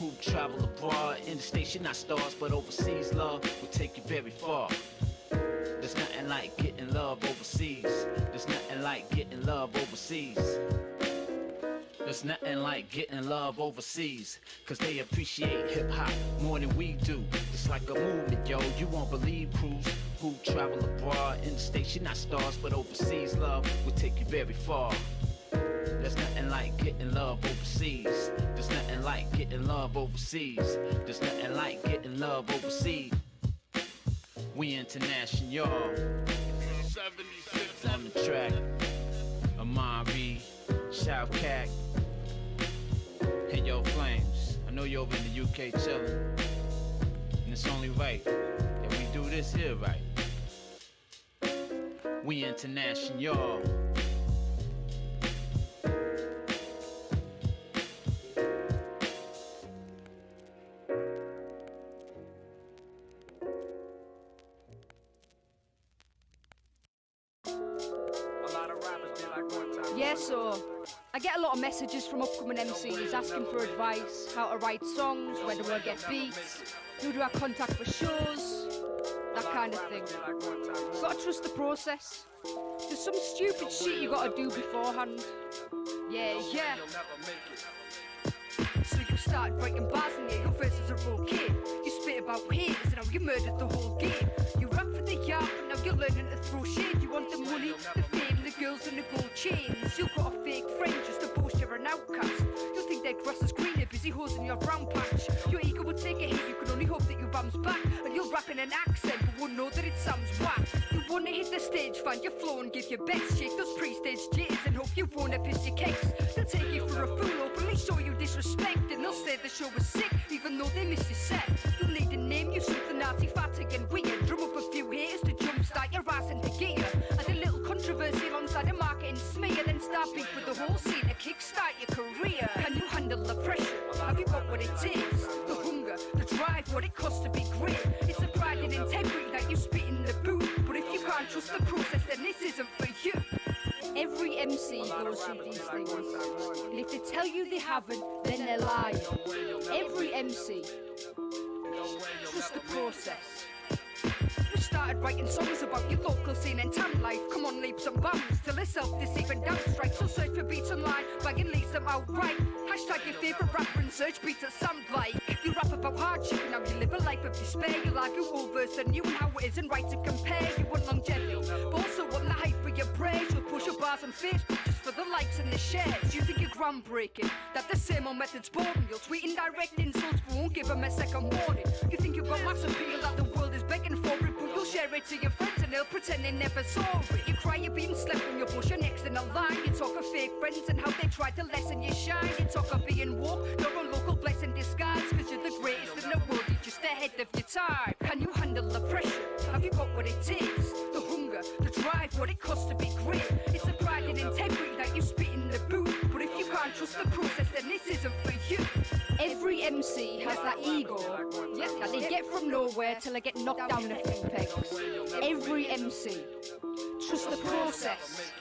who travel abroad. In the States you're not stars, but overseas love will take you very far. There's nothing like getting love overseas. There's nothing like getting love overseas. There's nothing like getting love overseas, cause they appreciate hip-hop more than we do. It's like a movement, yo, you won't believe crews who travel abroad. In the States you're not stars, but overseas love will take you very far. There's nothing like getting love overseas. There's nothing like getting love overseas. There's nothing like getting love overseas. We international, y'all. 76 on the track. Amari, Shoutcack, and yo Flames. I know you're over in the UK chillin', and it's only right that we do this here right. We international, y'all. Yeah, so I get a lot of messages from upcoming MCs asking for advice, how to write songs, where do I get beats, who do I contact for shows, that kind of thing. Gotta trust the process. There's some stupid shit you gotta do beforehand. Yeah. So you start writing bars and your verses are okay. You spit about haters and how you murdered the whole game. You rap for the yard and now you're learning to throw shade. You want the money, the fame, the girls and the gold chains. You've got a fake friend just to boast you're an outcast. You think their grass is greener, busy hoes in your brown patch. Your ego will take a hit, you can only hope that you bounce back. And you'll rap in an accent but won't know that it sounds whack. You wanna hit the stage, find your flow and give your best. Shake those pre-stage jitters and hope you wanna piss your cakes. They'll take you for a fool, openly show you disrespect. And they'll say the show was sick, even though they missed your set. You'll need to name you something arty-fatty and weird. Drum up a few haters to jumpstart your ass into gear. Add a little controversy alongside a marketing smear. Then start beef with the whole scene to kickstart your career. Can you handle the pressure? Have you got what it takes? The hunger, the drive, what it costs to be great. It's the pride and integrity that you spit in the booth. But if you can't trust the process, then this isn't for you. Every MC goes through these things, and if they tell you they haven't, then they're lying. Every MC, trust the process. You started writing songs about your local scene and town life. Come on, leaps and bounds till they're self-deceiving down strike. So search for beats online, bag and leave them outright. Hashtag your favourite rapper and search beats that sound like. You rap about hardship and how you live a life of despair. You argue old verse and new and how it isn't right to compare. You want longevity, but also want the hype for your praise. You'll push your bars on Facebook just for the likes and the shares. You think you're groundbreaking, that the same old method's boring. You'll tweet indirect insults but won't give them a second warning. You think you've got mass appeal that the world is begging for it, but you'll share it to your friends and they'll pretend they never saw it. You cry you're being slept when you push your next in a line. You talk of fake friends and how they try to lessen your shine. You talk of being woke, you're a local blessing disguise, cause you're the greatest in the world, you're just ahead of your time. Can you handle the pressure? Have you got what it takes? The hunger, the drive, what it costs to be great. It's the pride and integrity that you spit in the booth. But if you can't trust the process, then this isn't for you. Every MC has that ego that they get from nowhere till they get knocked down a few pegs. Every MC, trust the process.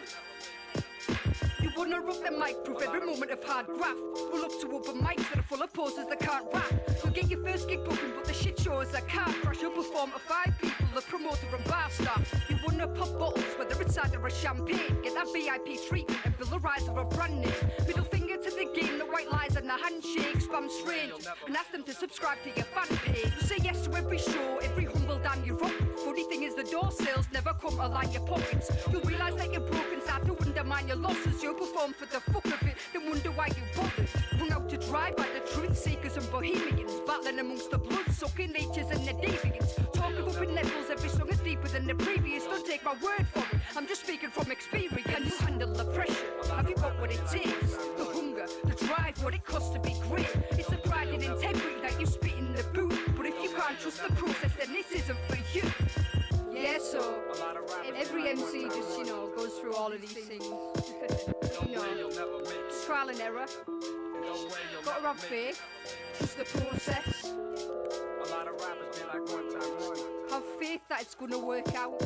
You wanna rock the mic, prove every moment of hard graft. Roll up to open mics that are full of poses that can't rap. You'll get your first gig booking, but the shit show is a car crash. You'll perform to 5 people, the promoter and bar staff. You wanna pop bottles, whether it's cider or champagne. Get that VIP treatment and build a rise of a brand name. Middle finger to the game, the white lies and the handshake. Spam strangers and ask them to subscribe to your fan page. You say yes to every show, every humble damn you're up. Funny thing is the door sales never come to line your pockets. You'll realise that you're broken, start to undermine your losses. You'll perform for the fuck of it, then wonder why you bothered. Hung out to dry by the truth seekers and bohemians, battling amongst the blood-sucking natures and the deviants. Talking up in levels, every song is deeper than the previous. Don't take my word for it, I'm just speaking from experience. Can you handle the pressure? Have you got what it takes? The hunger, the drive, what it costs to be great. It's the pride and integrity that you spit in the booth. But if you can't trust the process, then this isn't for you. Yeah, so every MC just, goes through all of these things. Just trial and error. Gotta have faith. Trust the process. Have faith that it's gonna work out.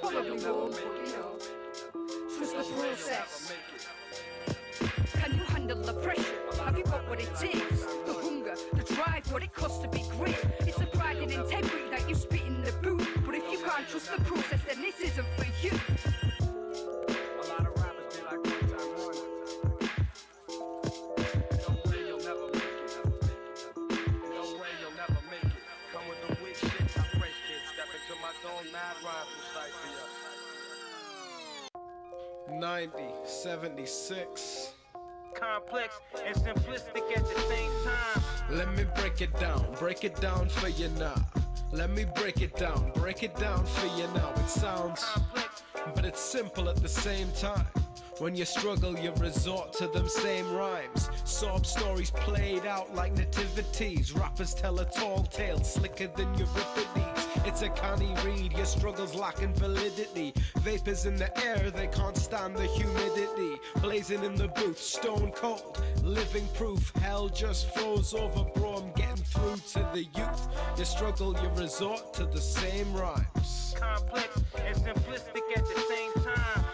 Probably won't, but trust the process. Can you handle the pressure? Have you got what it takes? The hunger, the what it costs to be great. It's the pride and integrity that you spit in the booth. But if you can't trust the process, then this isn't for you. A lot of rappers be like one time one. No way you'll never make it. No way you'll never make it. Come with the weak shit, I break it. Step into my zone, mad rhymes will stifle you. 90, 76. Complex and simplistic at the same time. Let me break it down for you now. Let me break it down for you now. It sounds, Complex. but it's simple at the same time. When you struggle, you resort to them same rhymes. Sob stories played out like nativities. Rappers tell a tall tale slicker than Euripides. It's a canny read, your struggles lacking validity. Vapors in the air, they can't stand the humidity. Blazing in the booth, stone cold, living proof. Hell just froze over, bro, I'm getting through to the youth. You struggle, you resort to the same rhymes. Complex and simplistic at the same time.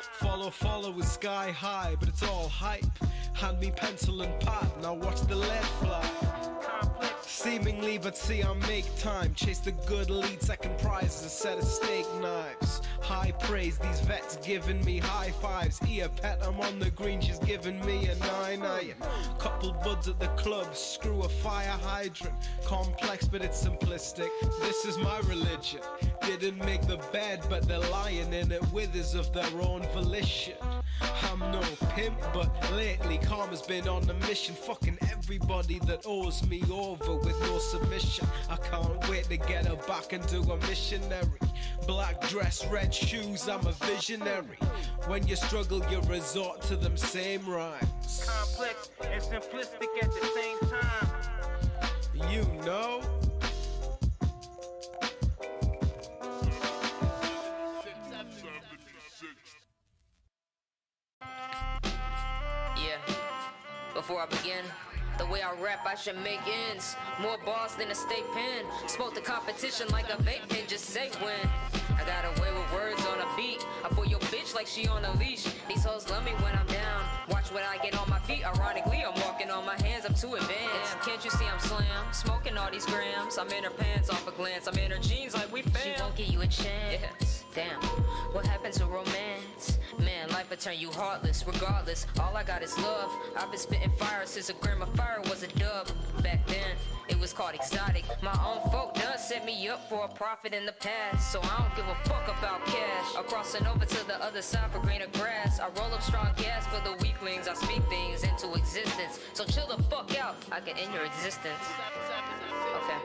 Follow is sky high, but it's all hype. Hand me pencil and pad, now watch the lead fly. Complex. Seemingly, but see I make time. Chase the good lead, second prize is a set of steak knives. High praise, these vets giving me high fives. Ear pet, I'm on the green, she's giving me a 9-9. Couple buds at the club, screw a fire hydrant. Complex, but it's simplistic, this is my religion. Didn't make the bed, but they're lying in it withers of their own volition. I'm no pimp, but lately karma's been on a mission. Fucking everybody that owes me over with no submission. I can't wait to get her back and do a missionary. Black dress, red shoes, I'm a visionary. When you struggle, you resort to them same rhymes. Complex and simplistic at the same time. You know. Yeah, before I begin, the way I rap, I should make ends. More bars than a state pen. Smoke the competition like a vape pen, just say when. I got away with words on a beat. I pull your bitch like she on a leash. These hoes love me when I'm down. Watch when I get on my feet. Ironically, I'm walking on my hands, I'm too advanced. Can't you see I'm slam? Smoking all these grams. I'm in her pants off a glance. I'm in her jeans like we fam. She won't give you a chance. Damn, what happened to romance? Man, life will turn you heartless. Regardless, all I got is love. I've been spitting fire since a gram of fire was a dub. Back then, it was called exotic. My own folk done set me up for a profit in the past. So I don't give a fuck about cash. I'm crossing over to the other side for greener grass. I roll up strong gas for the weaklings. I speak things into existence. So chill the fuck out, I can end your existence. Okay.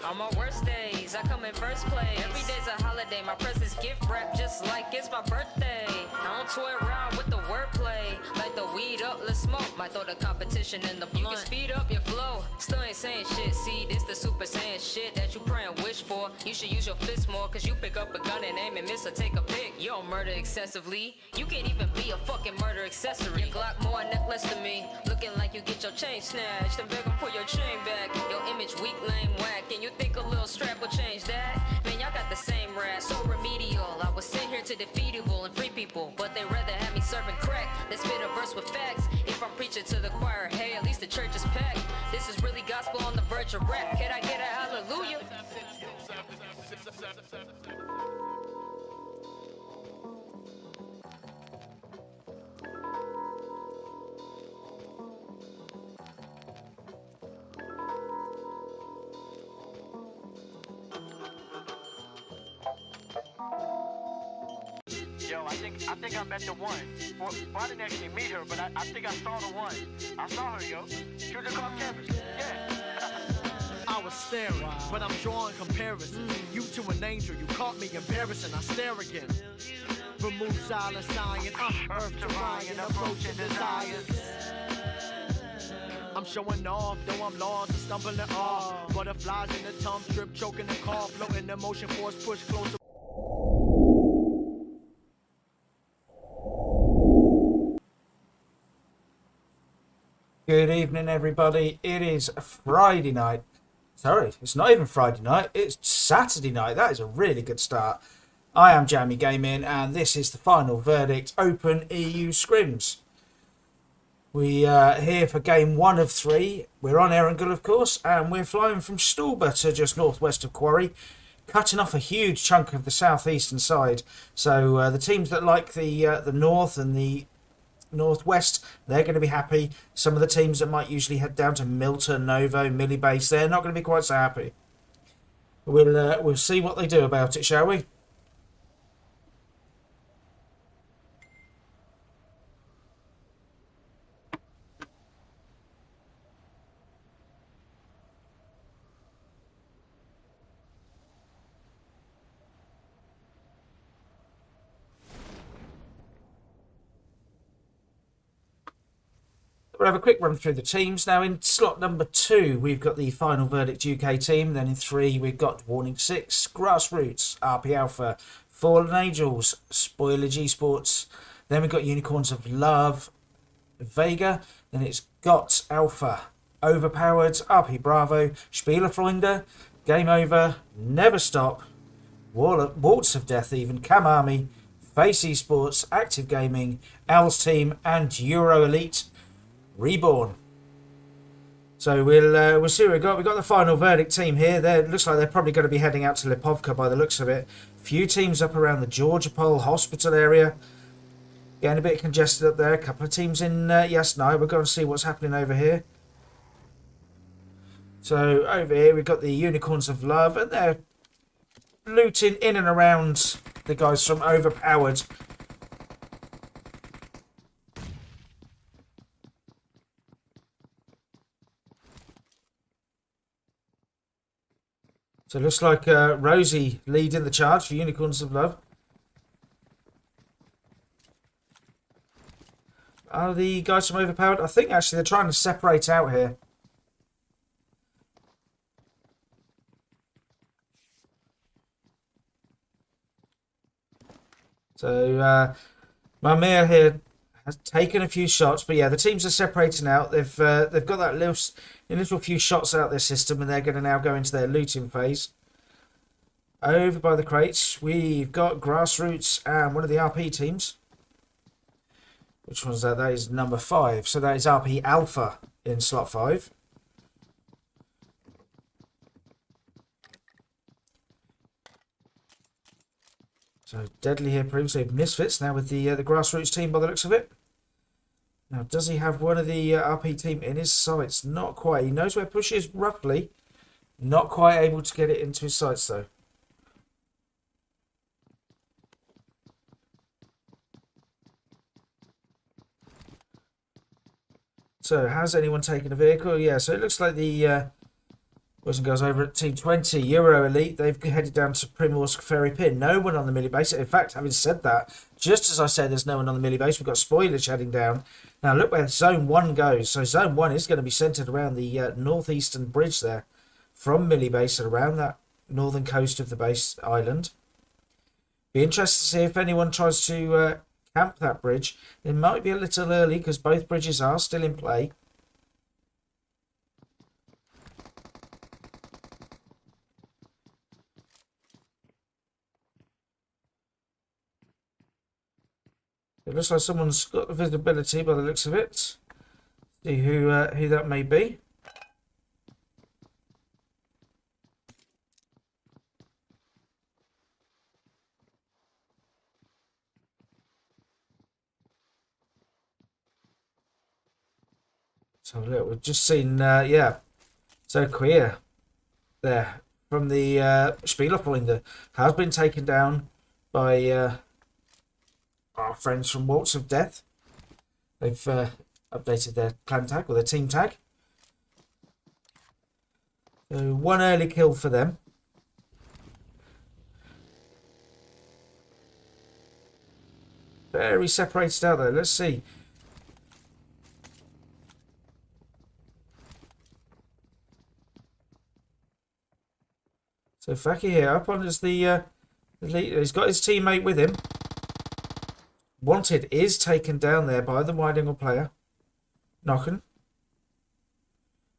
On my worst days, I come in first place. Every day's a holiday, my presents gift wrap just like it's my birthday. I don't toy around with the wordplay. Light the weed up, let's smoke. Might throw the competition in the blunt. You can speed up your flow, still ain't saying shit. See, this the super saiyan shit that you pray and wish for. You should use your fists more, cause you pick up a gun and aim and miss or take a pick. You don't murder excessively. You can't even be a fucking murder accessory. Your Glock more a necklace to me. Looking like you get your chain snatched. Then beg 'em for your chain back. Your image weak, lame, whack. And you think a little strap will change that? Man, y'all got the same rap, so remedial. I was sent here to defeat evil and free people, but they rather have me serving crack than spit a verse with facts. If I'm preaching to the choir, hey, at least the church is packed. This is really gospel on the verge of rap. Can I get a hallelujah? Yo, I think I met the one. Well, I didn't actually meet her, but I think I saw the one. I saw her, yo. She was across campus. Yeah. I was staring, but I'm drawing comparison. You to an angel, you caught me embarrassing. I stare again. Remove silence, science, earth to Ryan, approaching desires. I'm showing off, though I'm lost and stumbling off. Butterflies in the tongue strip, choking the car, floating the motion force, push closer. Good evening, everybody. It is Friday night. Sorry, it's not even Friday night. It's Saturday night. That is a really good start. I am Jamie Gaming, and this is the final verdict Open EU Scrims. We are here for game 1 of 3. We're on Erringle, of course, and we're flying from Stulba to just northwest of Quarry, cutting off a huge chunk of the southeastern side. So the teams that like the north and the northwest, they're going to be happy. Some of the teams that might usually head down to Milton, Novo, Millibase, they're not going to be quite so happy. We'll see what they do about it, shall we? We'll have a quick run through the teams. Now in slot number 2, we've got the Final Verdict UK team. Then in 3, we've got Warning 6, Grassroots, RP Alpha, Fallen Angels, Spoilage eSports. Then we've got Unicorns of Love, Vega. Then it's GOT Alpha, Overpowered, RP Bravo, Spielerfreunde, Game Over, Never Stop, Waltz of Death even, Cam Army, Face eSports, Active Gaming, Owls Team, and Euro Elite Reborn. So we'll see what we've got. We've got the Final Verdict team here. It looks like they're probably going to be heading out to Lipovka by the looks of it. Few teams up around the Georgia Pole Hospital area. Getting a bit congested up there. A couple of teams in Yasnaya. We'll go and see what's happening over here. So over here we've got the Unicorns of Love, and they're looting in and around the guys from Overpowered. So it looks like Rosie leading the charge for Unicorns of Love. Are the guys from Overpowered? I think actually they're trying to separate out here. So Mamir here has taken a few shots, but yeah, the teams are separating out. They've got that little few shots out their system, and they're going to now go into their looting phase. Over by the crates, we've got Grassroots and one of the RP teams. Which one's that? That is number 5. So that is RP Alpha in slot 5. So Deadly here previously Misfits, now with the Grassroots team by the looks of it. Now, does he have one of the RP team in his sights? Not quite. He knows where Push is roughly. Not quite able to get it into his sights though. So, has anyone taken a vehicle? Yeah, so it looks like the boys and girls over at Team 20, Euro Elite, they've headed down to Primorsk Ferry Pin. No one on the Millie base. In fact, having said that, just as I said there's no one on the Millie base, we've got Spoilage heading down. Now, look where Zone 1 goes. So, Zone 1 is going to be centred around the northeastern bridge there from Millie base and around that northern coast of the base island. Be interested to see if anyone tries to camp that bridge. It might be a little early because both bridges are still in play. It looks like someone's got the visibility by the looks of it. See who that may be. So look, we've just seen, yeah, so Queer there from the Spielerfreunde has been taken down by our friends from Waltz of Death. They've updated their clan tag or their team tag. So one early kill for them. Very separated out there. Let's see. So Faki here up on as the leader. He's got his teammate with him. Wanted is taken down there by the wide angle player. Nocken.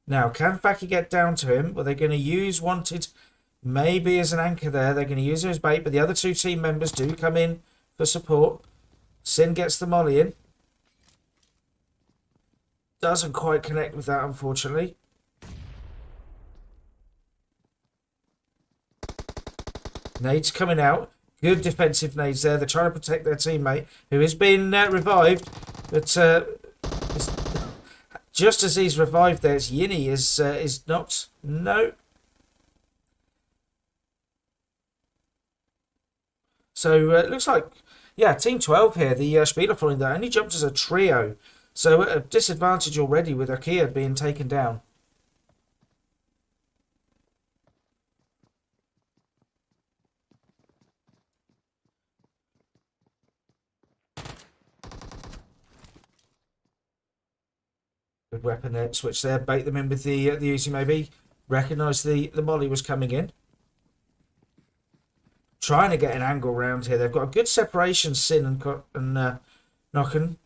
Now, can Faki get down to him? Well, they're going to use Wanted maybe as an anchor there. They're going to use him as bait, but the other two team members do come in for support. Sin gets the molly in. doesn't quite connect with that, unfortunately. Nades coming out. Good defensive nades there. They're trying to protect their teammate, who is being revived. But just as he's revived there, it's Yinny is knocked. No. So it looks like, yeah, Team 12 here, the Spielerfreunde, only jumped as a trio. So at a disadvantage already with Akia being taken down. Good weapon there, switch there, bait them in with the Uzi maybe. Recognise the molly was coming in. Trying to get an angle round here. They've got a good separation, Sin and Nocken.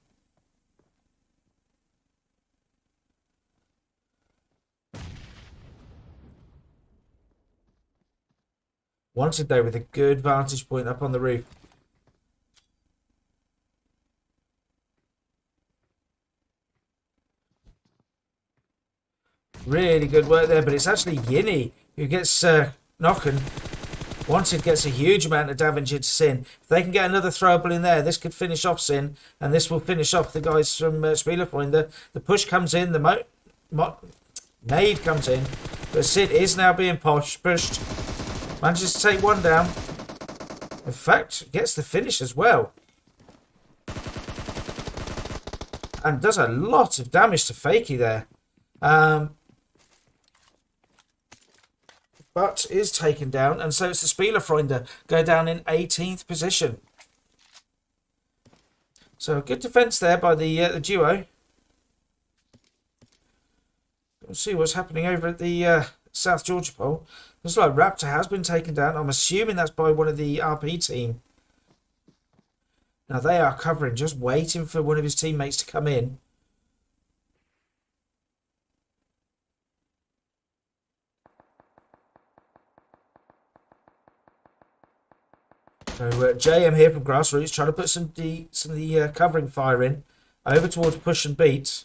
Wanted though with a good vantage point up on the roof. Really good work there, but it's actually Yinny who gets Nocken. Wanted gets a huge amount of damage into Sin. If they can get another throwable in there, this could finish off Sin, and this will finish off the guys from Spielerfreunde. The push comes in, the nade comes in, but Sin is now being pushed. Manages to take one down. In fact, gets the finish as well. And does a lot of damage to Fakey there. But is taken down, and so it's the Spielerfreunde go down in 18th position. So good defence there by the duo. Let's see what's happening over at the South Georgia Pole. Looks like Raptor has been taken down. I'm assuming that's by one of the RP team. Now they are covering, just waiting for one of his teammates to come in. So JM here from Grassroots trying to put some of the covering fire in over towards push and beat.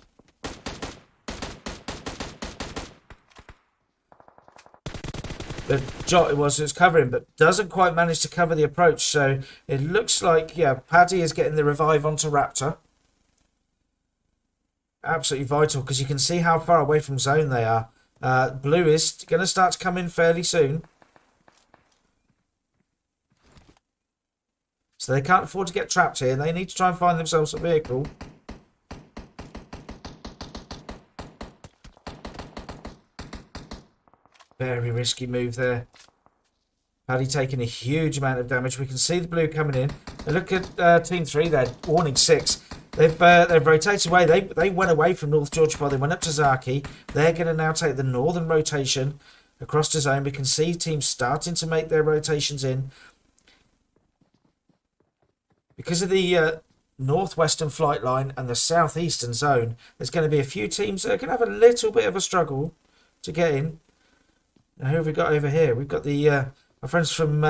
The Jot it was covering, but doesn't quite manage to cover the approach. So it looks like, yeah, Paddy is getting the revive onto Raptor. Absolutely vital because you can see how far away from zone they are. Blue is going to start to come in fairly soon. So they can't afford to get trapped here. They need to try and find themselves a vehicle. Very risky move there. Paddy taking a huge amount of damage. We can see the blue coming in. And look at Team 3 there, warning 6. They've rotated away. They went away from North Georgia Pole. They went up to Zaki. They're going to now take the northern rotation across to zone. We can see teams starting to make their rotations in. Because of the northwestern flight line and the southeastern zone, there's going to be a few teams that are going to have a little bit of a struggle to get in. Now, who have we got over here? We've got the our friends from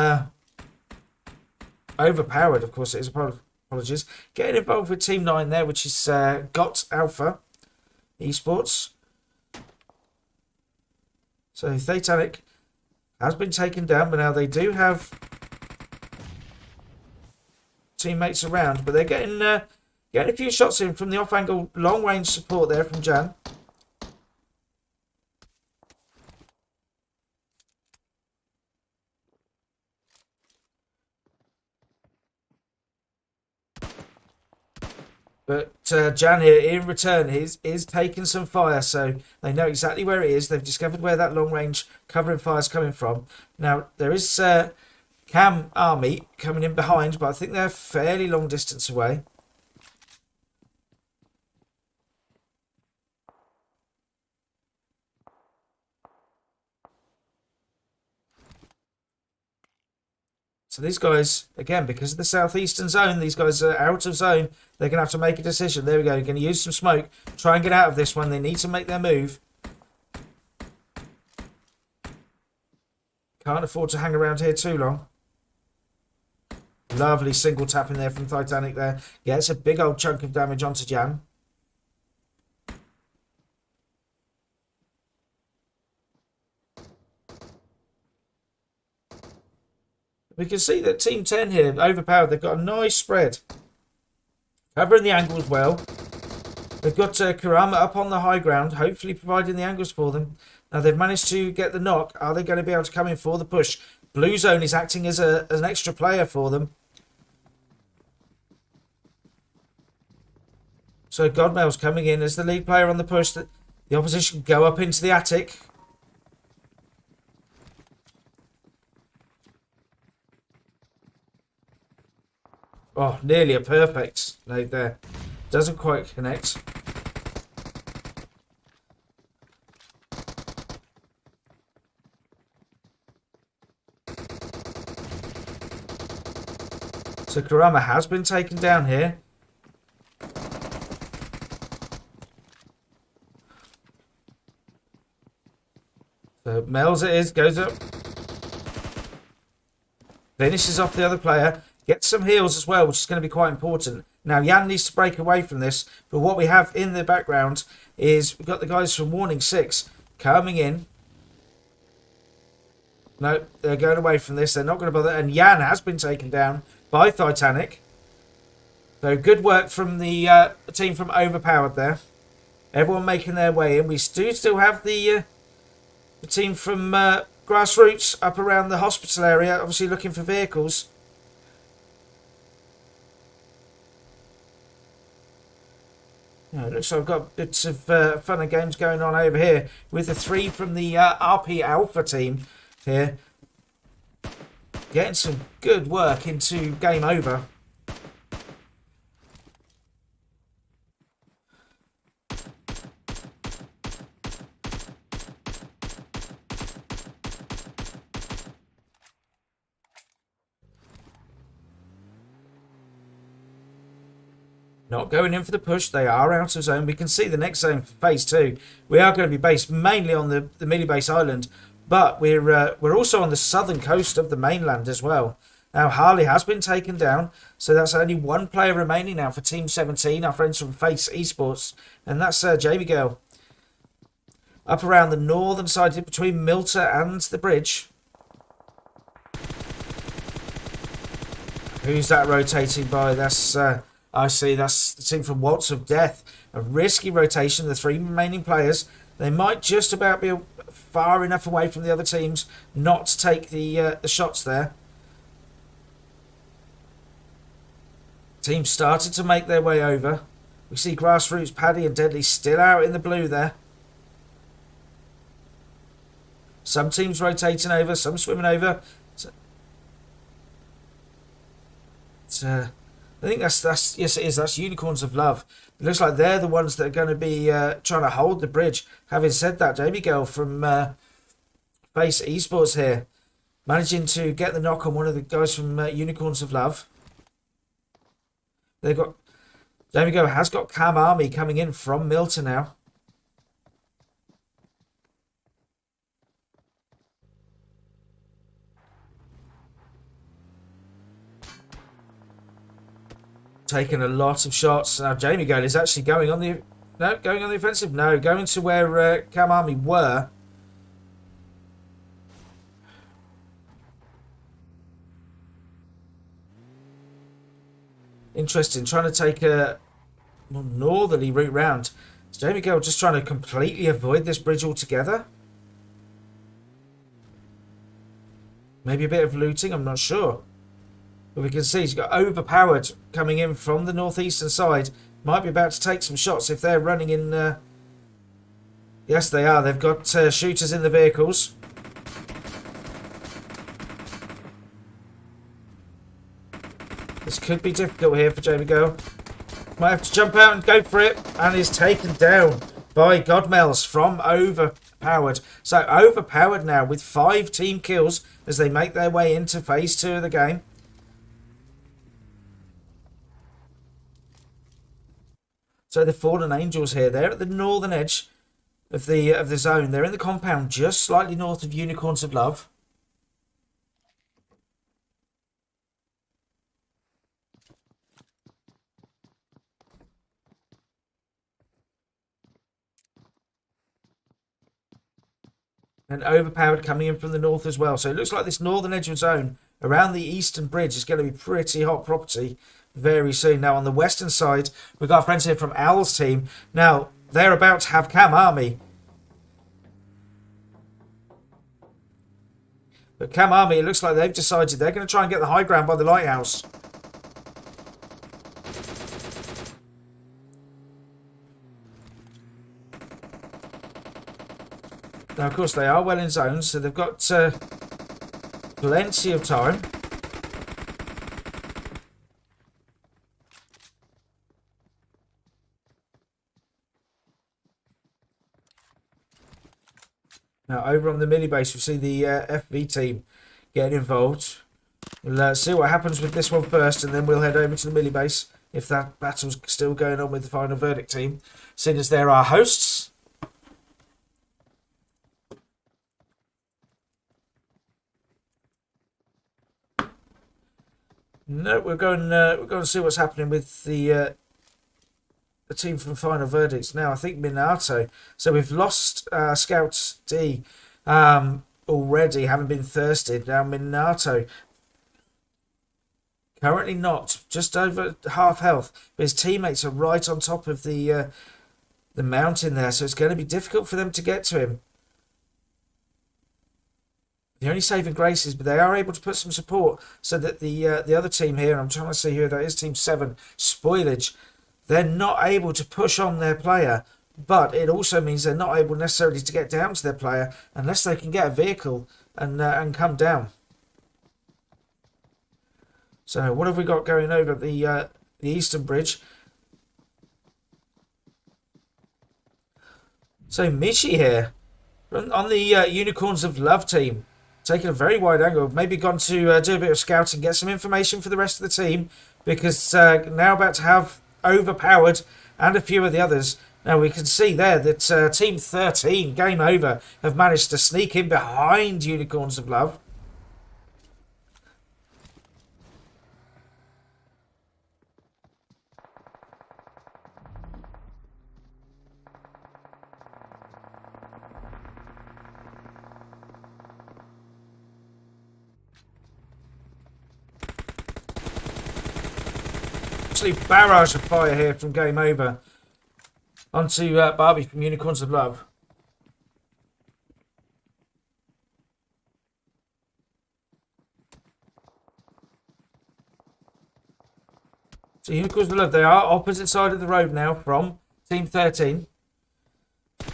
Overpowered, of course it is. Apologies. Getting involved with Team 9 there, which is Got Alpha eSports. So Thetanic has been taken down, but now they do have teammates around, but they're getting a few shots in from the off-angle long-range support there from Jan. But Jan here, in return, is taking some fire, so they know exactly where it is. They've discovered where that long-range covering fire is coming from. Now, there is Cam Army coming in behind, but I think they're fairly long distance away. So these guys, again, because of the southeastern zone, these guys are out of zone. They're going to have to make a decision. There we go. They're going to use some smoke. Try and get out of this one. They need to make their move. Can't afford to hang around here too long. Lovely single tap in there from Titanic there. Gets a big old chunk of damage onto Jan. We can see that Team 10 here, overpowered. They've got a nice spread. Covering the angle as well. They've got Kurama up on the high ground, hopefully providing the angles for them. Now they've managed to get the knock. Are they going to be able to come in for the push? Blue Zone is acting as an extra player for them. So Godmail's coming in as the lead player on the push. The opposition go up into the attic. Oh, nearly a perfect nade there. Doesn't quite connect. So Kurama has been taken down here. So Mel's it is, goes up. Finishes off the other player. Gets some heals as well, which is going to be quite important. Now, Jan needs to break away from this. But what we have in the background is we've got the guys from Warning 6 coming in. No, they're going away from this. They're not going to bother. And Jan has been taken down by Titanic. So good work from the team from Overpowered there. Everyone making their way in. We do still have the team from Grassroots up around the hospital area, obviously looking for vehicles. Yeah, it looks like I've got bits of fun and games going on over here with the three from the RP Alpha team here. Getting some good work into game over. Not going in for the push. They are out of zone. We can see the next zone for phase 2. We are going to be based mainly on the Millie Base Island, but we're also on the southern coast of the mainland as well. Now Harley has been taken down, so that's only one player remaining now for Team 17, our friends from Face eSports, and that's Jamie Girl. Up around the northern side between Milta and the bridge. Who's that rotating by? That's I see, that's the team from Waltz of Death. A risky rotation, the three remaining players. They might just about be far enough away from the other teams not to take the shots there. Teams started to make their way over. We see Grassroots, Paddy and Deadly still out in the blue there. Some teams rotating over, some swimming over. I think that's yes it is, that's Unicorns of Love. It looks like they're the ones that are going to be trying to hold the bridge. Having said that, Jamie Girl from Face Esports here, managing to get the knock on one of the guys from Unicorns of Love. They've got, Jamie Girl has got Cam Army coming in from Milton now. Taking a lot of shots. Now Jamie Girl is actually going on the offensive. No, going to where Cam Army were. Interesting, trying to take a more northerly route round. Is Jamie Girl just trying to completely avoid this bridge altogether? Maybe a bit of looting, I'm not sure. But we can see he's got Overpowered coming in from the northeastern side. Might be about to take some shots if they're running in. Yes, they are. They've got shooters in the vehicles. This could be difficult here for Jamie Girl. Might have to jump out and go for it. And is taken down by Godmels from Overpowered. So Overpowered now with 5 team kills as they make their way into phase 2 of the game. So the Fallen Angels here, they're at the northern edge of the zone. They're in the compound just slightly north of Unicorns of Love. And Overpowered coming in from the north as well. So it looks like this northern edge of zone around the eastern bridge is going to be pretty hot property very soon. Now, on the western side, we've got our friends here from Owl's team. Now, they're about to have Cam Army. But Cam Army, it looks like they've decided they're going to try and get the high ground by the lighthouse. Now, of course, they are well in zones, so they've got plenty of time. Now, over on the mini base, we see the FB team getting involved. We'll see what happens with this one first, and then we'll head over to the mini base if that battle's still going on with the final verdict team, seeing as they're our hosts. No, we're going to see what's happening with the team from Final Verdicts now. I think Minato. So we've lost Scout D already, having been thirsted. Now Minato currently not, just over half health, but his teammates are right on top of the mountain there, so it's going to be difficult for them to get to him. The only saving grace is, but they are able to put some support so that the other team here, and I'm trying to see who that is, Team 7, Spoilage, they're not able to push on their player, but it also means they're not able necessarily to get down to their player unless they can get a vehicle and come down. So what have we got going over the Eastern Bridge? So Michi here, on the Unicorns of Love team, taking a very wide angle, maybe gone to do a bit of scouting, get some information for the rest of the team, because now about to have Overpowered and a few of the others. Now we can see there that Team 13, Game Over, have managed to sneak in behind Unicorns of Love. Barrage of fire here from Game Over onto Barbie from Unicorns of Love. So Unicorns of Love, they are opposite side of the road now from Team 13.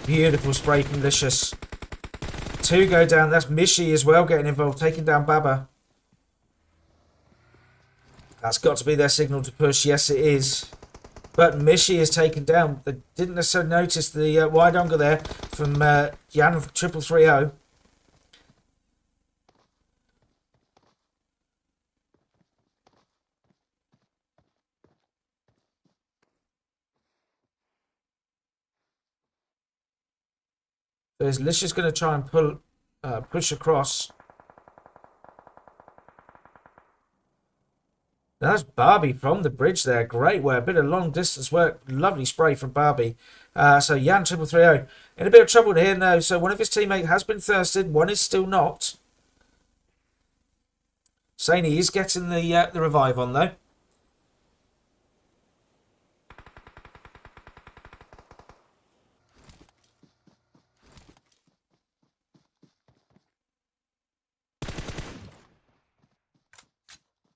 Beautiful spray from Licious. 2 go down. That's Mishi as well getting involved, taking down Baba. That's got to be their signal to push. Yes, it is. But Mishi is taken down. They didn't necessarily notice the wide angle there from Jan 3330. So is Licious going to try and push across? That's Barbie from the bridge there. Great work. A bit of long distance work. Lovely spray from Barbie. So Jan 3330 in a bit of trouble here now. So one of his teammates has been thirsted. One is still not. Saini is getting the revive on though.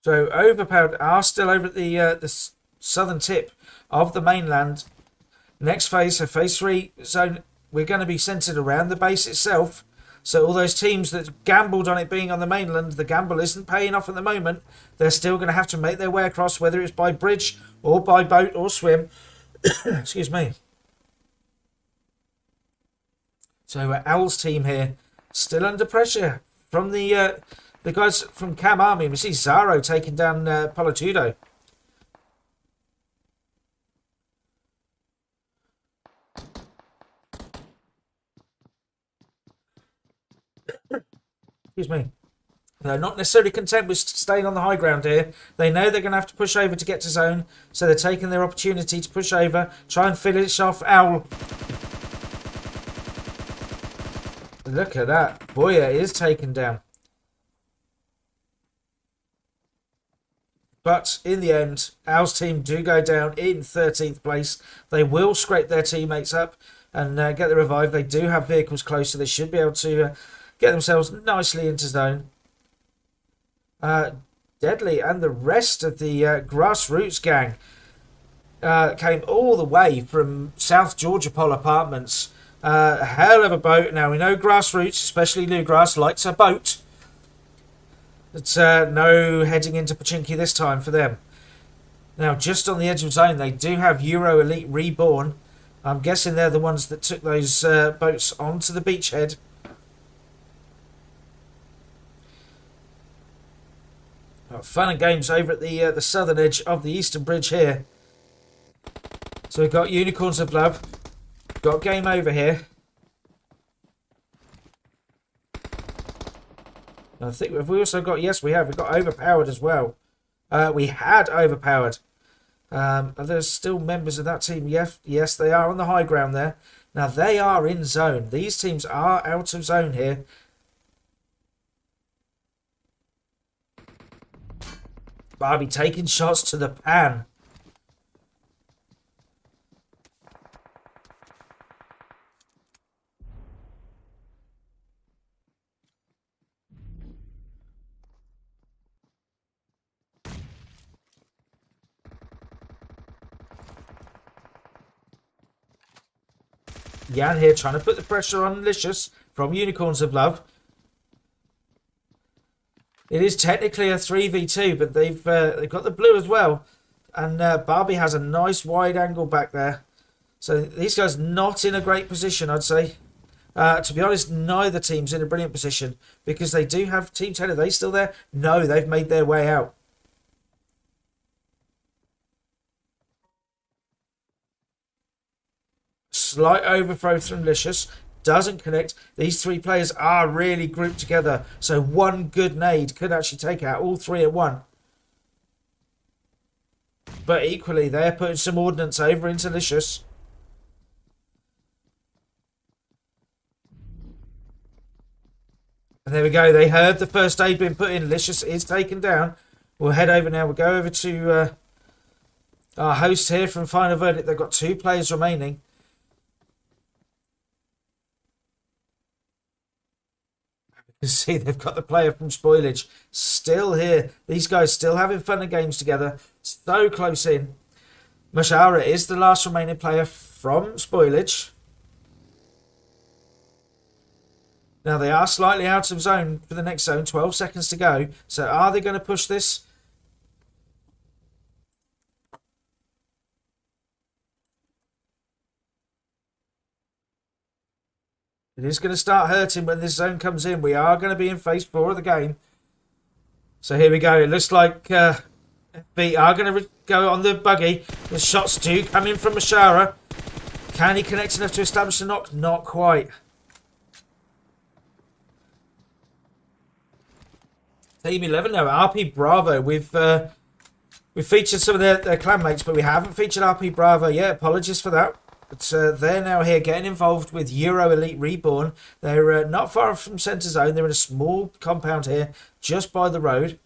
So Overpowered are still over at the southern tip of the mainland. Next phase, so phase 3 zone, we're going to be centered around the base itself. So all those teams that gambled on it being on the mainland, the gamble isn't paying off at the moment. They're still going to have to make their way across, whether it's by bridge or by boat or swim. Excuse me. So Owl's team here, still under pressure from the guys from Cam Army. We see Zaro taking down Politudo. Excuse me. They're not necessarily content with staying on the high ground here. They know they're going to have to push over to get to zone, so they're taking their opportunity to push over, try and finish off Owl. Look at that. Boya is taken down. But in the end, Al's team do go down in 13th place. They will scrape their teammates up and get the revive. They do have vehicles close, so they should be able to get themselves nicely into zone. Deadly and the rest of the Grassroots gang came all the way from South Georgia Pole Apartments. A hell of a boat. Now, we know Grassroots, especially Lougrass, likes a boat. It's no heading into Pachinki this time for them. Now, just on the edge of zone, they do have Euro Elite Reborn. I'm guessing they're the ones that took those boats onto the beachhead. Fun and games over at the southern edge of the Eastern Bridge here. So we've got Unicorns of Love. Got game over here. I think have we also got, yes we have, we've got Overpowered as well. We had Overpowered. Are there still members of that team? Yes, they are on the high ground there. Now they are in zone. These teams are out of zone here. Barbie taking shots to the pan. Jan here trying to put the pressure on Licious from Unicorns of Love. It is technically a 3v2, but they've got the blue as well. And Barbie has a nice wide angle back there. So these guys not in a great position, I'd say. To be honest, neither team's in a brilliant position because they do have Team 10. Are they still there? No, they've made their way out. Slight overthrow from Licious. Doesn't connect. These three players are really grouped together. So one good nade could actually take out all three at one. But equally, they're putting some ordnance over into Licious. And there we go. They heard the first aid being put in. Licious is taken down. We'll head over now. We'll go over to our host here from Final Verdict. They've got 2 players remaining. You see, they've got the player from Spoilage still here. These guys still having fun and games together. So close in. Mashara is the last remaining player from Spoilage. Now, they are slightly out of zone for the next zone. 12 seconds to go. So, are they going to push this? It is going to start hurting when this zone comes in. We are going to be in phase 4 of the game. So, here we go. It looks like FB are going to go on the buggy. The shots do come in from Mashara. Can he connect enough to establish the knock? Not quite. Team 11 now, RP Bravo. We've featured some of their clanmates, but we haven't featured RP Bravo yet. Apologies for that. But they're now here getting involved with Euro Elite Reborn. They're not far from centre zone. They're in a small compound here, just by the road.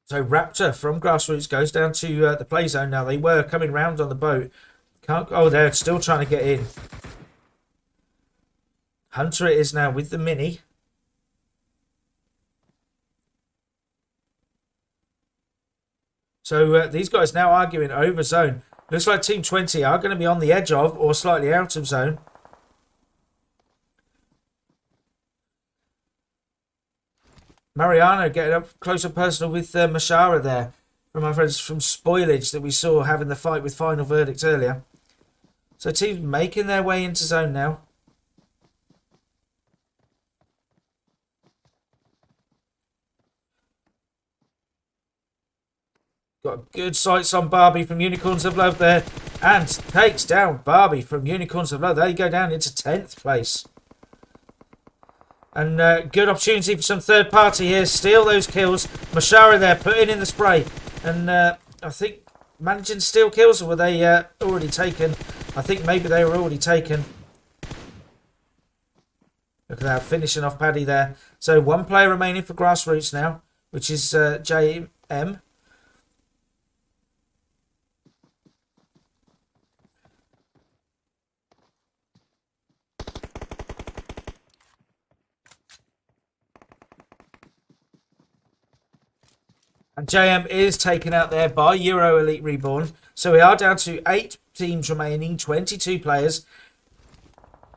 So Raptor from Grassroots goes down to the play zone now. They were coming round on the boat. Oh, they're still trying to get in. Hunter it is now with the Mini. So these guys now arguing over zone. Looks like Team 20 are going to be on the edge of or slightly out of zone. Mariano getting up close and personal with Mashara there. From my friends from Spoilage that we saw having the fight with Final Verdict earlier. So teams making their way into zone now. Got good sights on Barbie from Unicorns of Love there. And takes down Barbie from Unicorns of Love. They go down into 10th place. And good opportunity for some third party here. Steal those kills. Mashara there putting in the spray. And I think managing to steal kills, or were they already taken? I think maybe they were already taken. Look at that, finishing off Paddy there. So 1 player remaining for Grassroots now, which is JM. And JM is taken out there by Euro Elite Reborn. So we are down to 8 teams remaining, 22 players.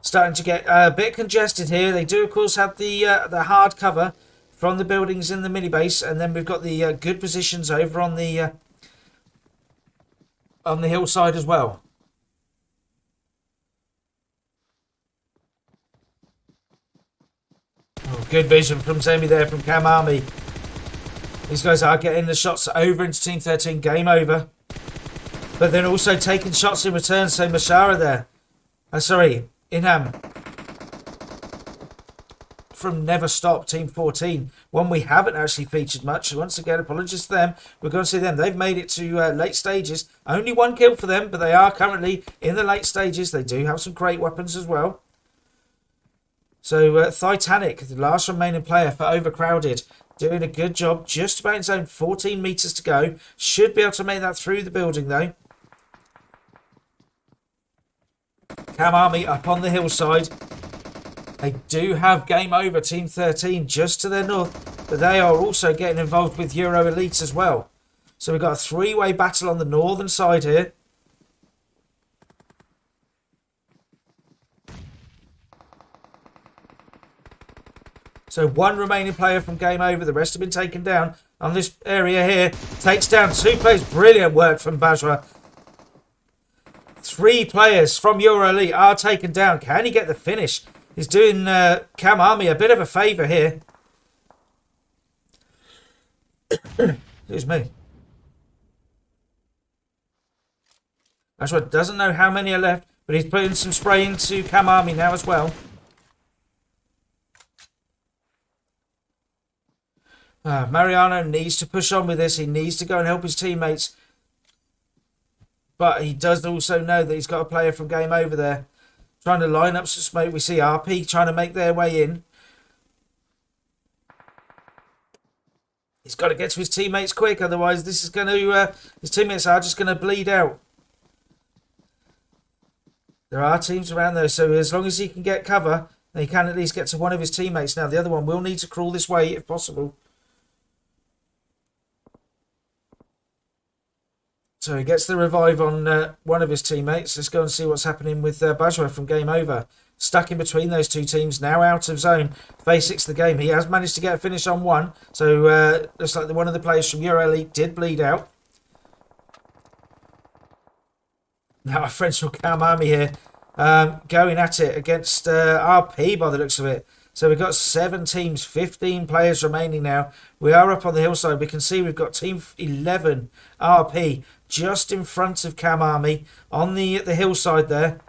Starting to get a bit congested here. They do, of course, have the hard cover from the buildings in the mini base, and then we've got the good positions over on the hillside as well. Oh, good vision from Zemi there from Cam Army. These guys are getting the shots over into Team 13. Game over. But then also taking shots in return. So Mashara there. Inham from Never Stop, Team 14. One we haven't actually featured much. Once again, apologies to them. We're going to see them. They've made it to late stages. Only 1 kill for them, but they are currently in the late stages. They do have some great weapons as well. So Titanic, the last remaining player for Overcrowded, doing a good job. Just about in zone, 14 metres to go. Should be able to make that through the building though. Cam Army up on the hillside. They do have Game Over, Team 13 just to their north, but they are also getting involved with Euro Elites as well. So we've got a 3-way battle on the northern side here. So 1 remaining player from Game Over. The rest have been taken down on this area here. Takes down 2 players. Brilliant work from Bajra. 3 players from Euro Elite are taken down. Can he get the finish? He's doing Cam Army a bit of a favour here. Excuse me. Bajra doesn't know how many are left, but he's putting some spray into Cam Army now as well. Mariano needs to push on with this. He needs to go and help his teammates. But he does also know that he's got a player from Game Over there. Trying to line up some smoke. We see RP trying to make their way in. He's got to get to his teammates quick. Otherwise, this is going to... his teammates are just going to bleed out. There are teams around though. So as long as he can get cover, he can at least get to one of his teammates. Now, the other one will need to crawl this way if possible. So he gets the revive on one of his teammates. Let's go and see what's happening with Bajra from Game Over. Stuck in between those 2 teams, now out of zone. Phase 6 of the game. He has managed to get a finish on 1. So looks like one of the players from Euro Elite did bleed out. Now our friends from Cam Army here going at it against RP by the looks of it. So we've got 7 teams, 15 players remaining now. We are up on the hillside. We can see we've got Team 11 RP just in front of Cam Army on the hillside there.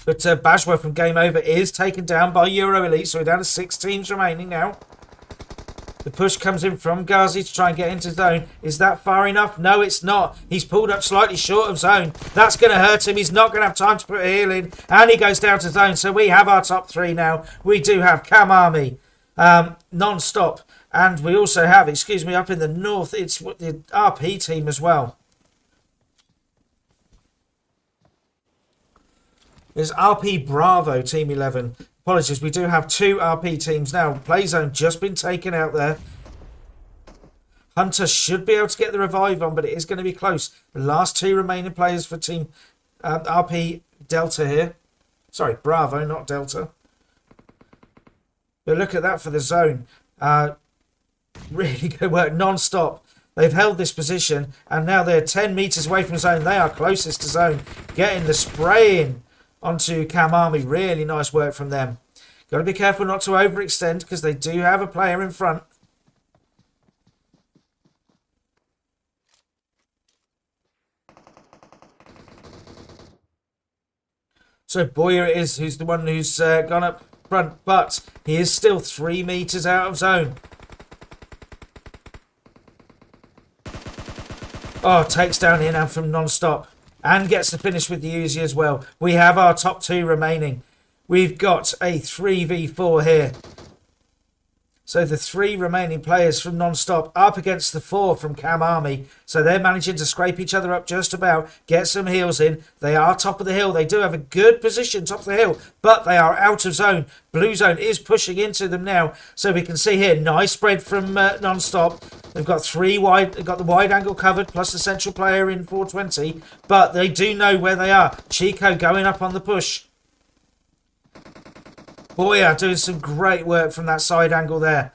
But Bajwa from Game Over is taken down by Euro Elite. So we're down to 6 teams remaining now. The push comes in from Ghazi to try and get into zone. Is that far enough? No, it's not. He's pulled up slightly short of zone. That's going to hurt him. He's not going to have time to put a heal in. And he goes down to zone. So we have our top 3 now. We do have Cam Army, non-stop. And we also have, up in the north, it's the RP team as well. There's RP Bravo, Team 11. Apologies, we do have 2 RP teams now. Playzone just been taken out there. Hunter should be able to get the revive on, but it is going to be close. The last 2 remaining players for Team RP Delta here. Sorry, Bravo, not Delta. But look at that for the zone. Really good work, non-stop. They've held this position, and now they're 10 metres away from zone. They are closest to zone. Getting the spray in onto Cam Army. Really nice work from them. Got to be careful not to overextend because they do have a player in front. So Boyer it is who's the one who's gone up front, but he is still 3 metres out of zone. Oh, takes down in and from non-stop. And gets the finish with the Uzi as well. We have our top 2 remaining. We've got a 3v4 here. So the 3 remaining players from non-stop up against the 4 from Cam Army. So they're managing to scrape each other up just about, get some heals in. They are top of the hill. They do have a good position top of the hill, but they are out of zone. Blue zone is pushing into them now. So we can see here, nice spread from non-stop. They've got 3 wide, they've got the wide angle covered, plus the central player in 420. But they do know where they are. Chico going up on the push. Boya doing some great work from that side angle there.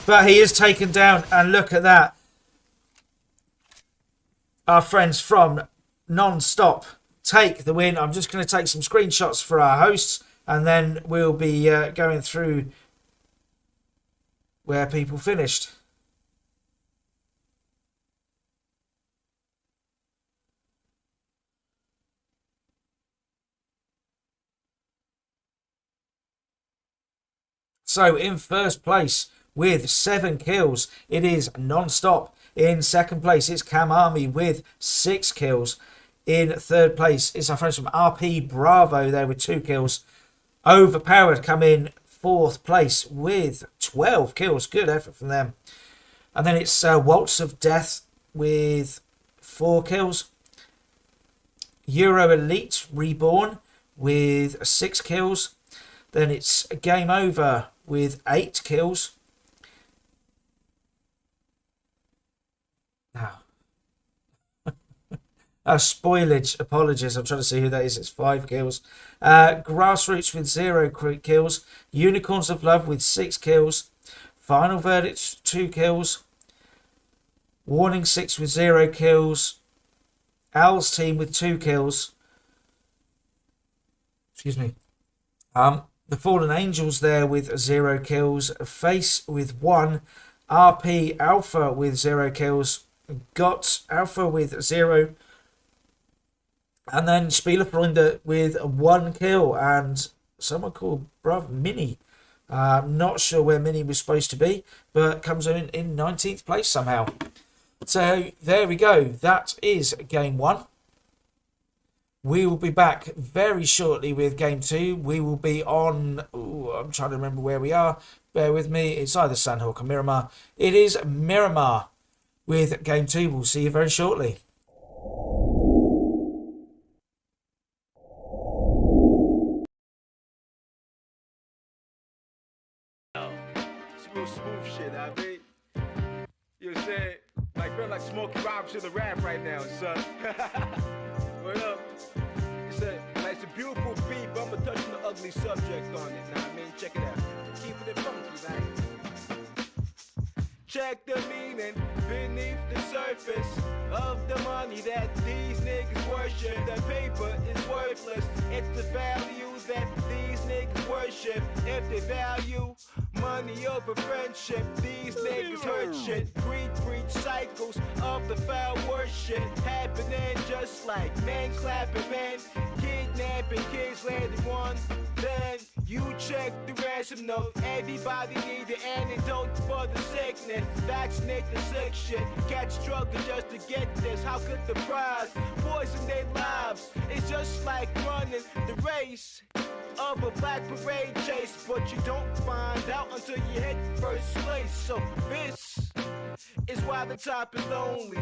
But he is taken down, and look at that. Our friends from Non-Stop take the win. I'm just going to take some screenshots for our hosts, and then we'll be going through where people finished. So in first place with 7 kills, it is Non-Stop. In second place, it's Cam Army with 6 kills. In third place, it's our friends from RP Bravo there with 2 kills. Overpowered come in fourth place with 12 kills. Good effort from them. And then it's Waltz of Death with 4 kills. Euro Elite Reborn with 6 kills. Then it's Game Over with 8 kills. Now, spoilage, apologies. I'm trying to see who that is. It's 5 kills. Grassroots with 0 kills. Unicorns of Love with 6 kills. Final Verdict 2 kills. Warning 6 with 0 kills. Owl's team with 2 kills. Excuse me. The Fallen Angels there with 0 kills. Face with 1. RP Alpha with 0 kills. Got Alpha with 0. And then Spielerfreunde with 1 kill. And someone called Bruv Mini. Not sure where Mini was supposed to be, but comes in 19th place somehow. So there we go. That is game 1. We will be back very shortly with game 2. We will be on... I'm trying to remember where we are. Bear with me. It's either Sandhawk or Miramar. It is Miramar with game 2. We'll see you very shortly. Smooth shit, I mean. You know what I'm saying? Like, feel like Smokey Robinson the rap right now, son. What up? It's a beautiful beat, but I'm gonna touch on the ugly subject on it. Now, I mean, check it out. Keep it funky, right? Check the meaning beneath the surface of the money that these niggas worship. The paper is worthless. It's the value that these niggas worship. If they value money over friendship, these niggas hurt shit. Greed breeds cycles of the foul worship happening just like men slapping men, kidnapping kids later on. Then you check the ransom note. Everybody need an antidote for the sickness. Vaccinate the sick shit. Catch struggle just to get this. How could the prize poison their lives? It's just like running the race of a black parade chase, but you don't find out until you hit first place. So this is why the top is lonely.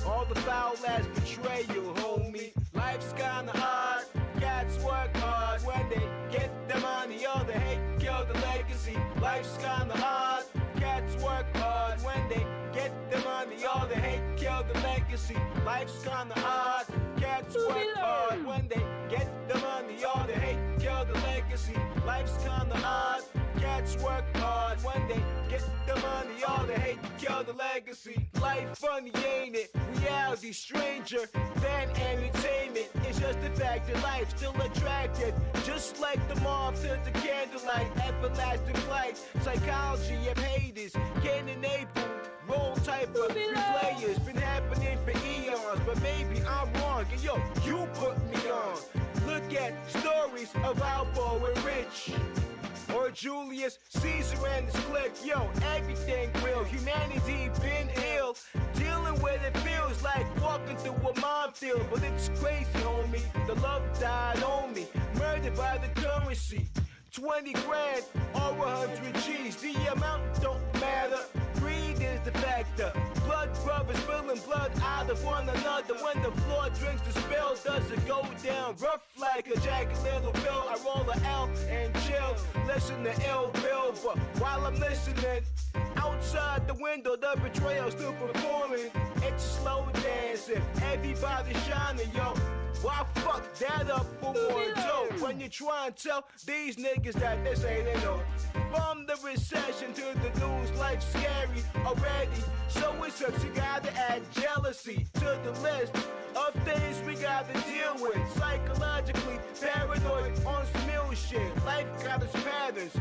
All the foul ass betrayal, homie. Life's kinda hard. Cats work hard when they get the money. All the hate kill the legacy. Life's kinda hard. Cats work hard when they get the money. All the hate kill the legacy. Life's kinda hard. Cats work hard when they get the money. All the hate kill the legacy. Life's kinda hard. Cats work hard when they get the money. All the hate kill the legacy. Life funny, ain't it? Reality stranger than entertainment. It's just the fact that life's still attractive. Just like the moth to the candlelight. Everlasting flight. Psychology of haters can't enable role type of players. Been happening for eons, but maybe I'm wrong. And yo, you put me on. Look at stories of Albo and Rich, or Julius Caesar and his clique. Yo, everything real. Humanity been ill, dealing what it feels like walking through a minefield. But it's crazy, homie. The love died on me. Murdered by the currency. 20 grand or 100 G's. The amount don't matter. Greed is the factor. Blood brothers spilling blood out of one another. When the floor drinks the spell, does it go down rough like a jagged little bill? I roll a L and chill. Listen to L Bill, but while I'm listening, outside the window, the betrayal still performing. It's slow dancing, everybody shining, yo. Why fuck that up for one joke? When you try and tell these niggas that this ain't it no. From the recession to the news, life's scary already. So it sucks, you gotta add jealousy to the list of things we gotta deal with. Psychologically paranoid on some ill shit. Life got its patterns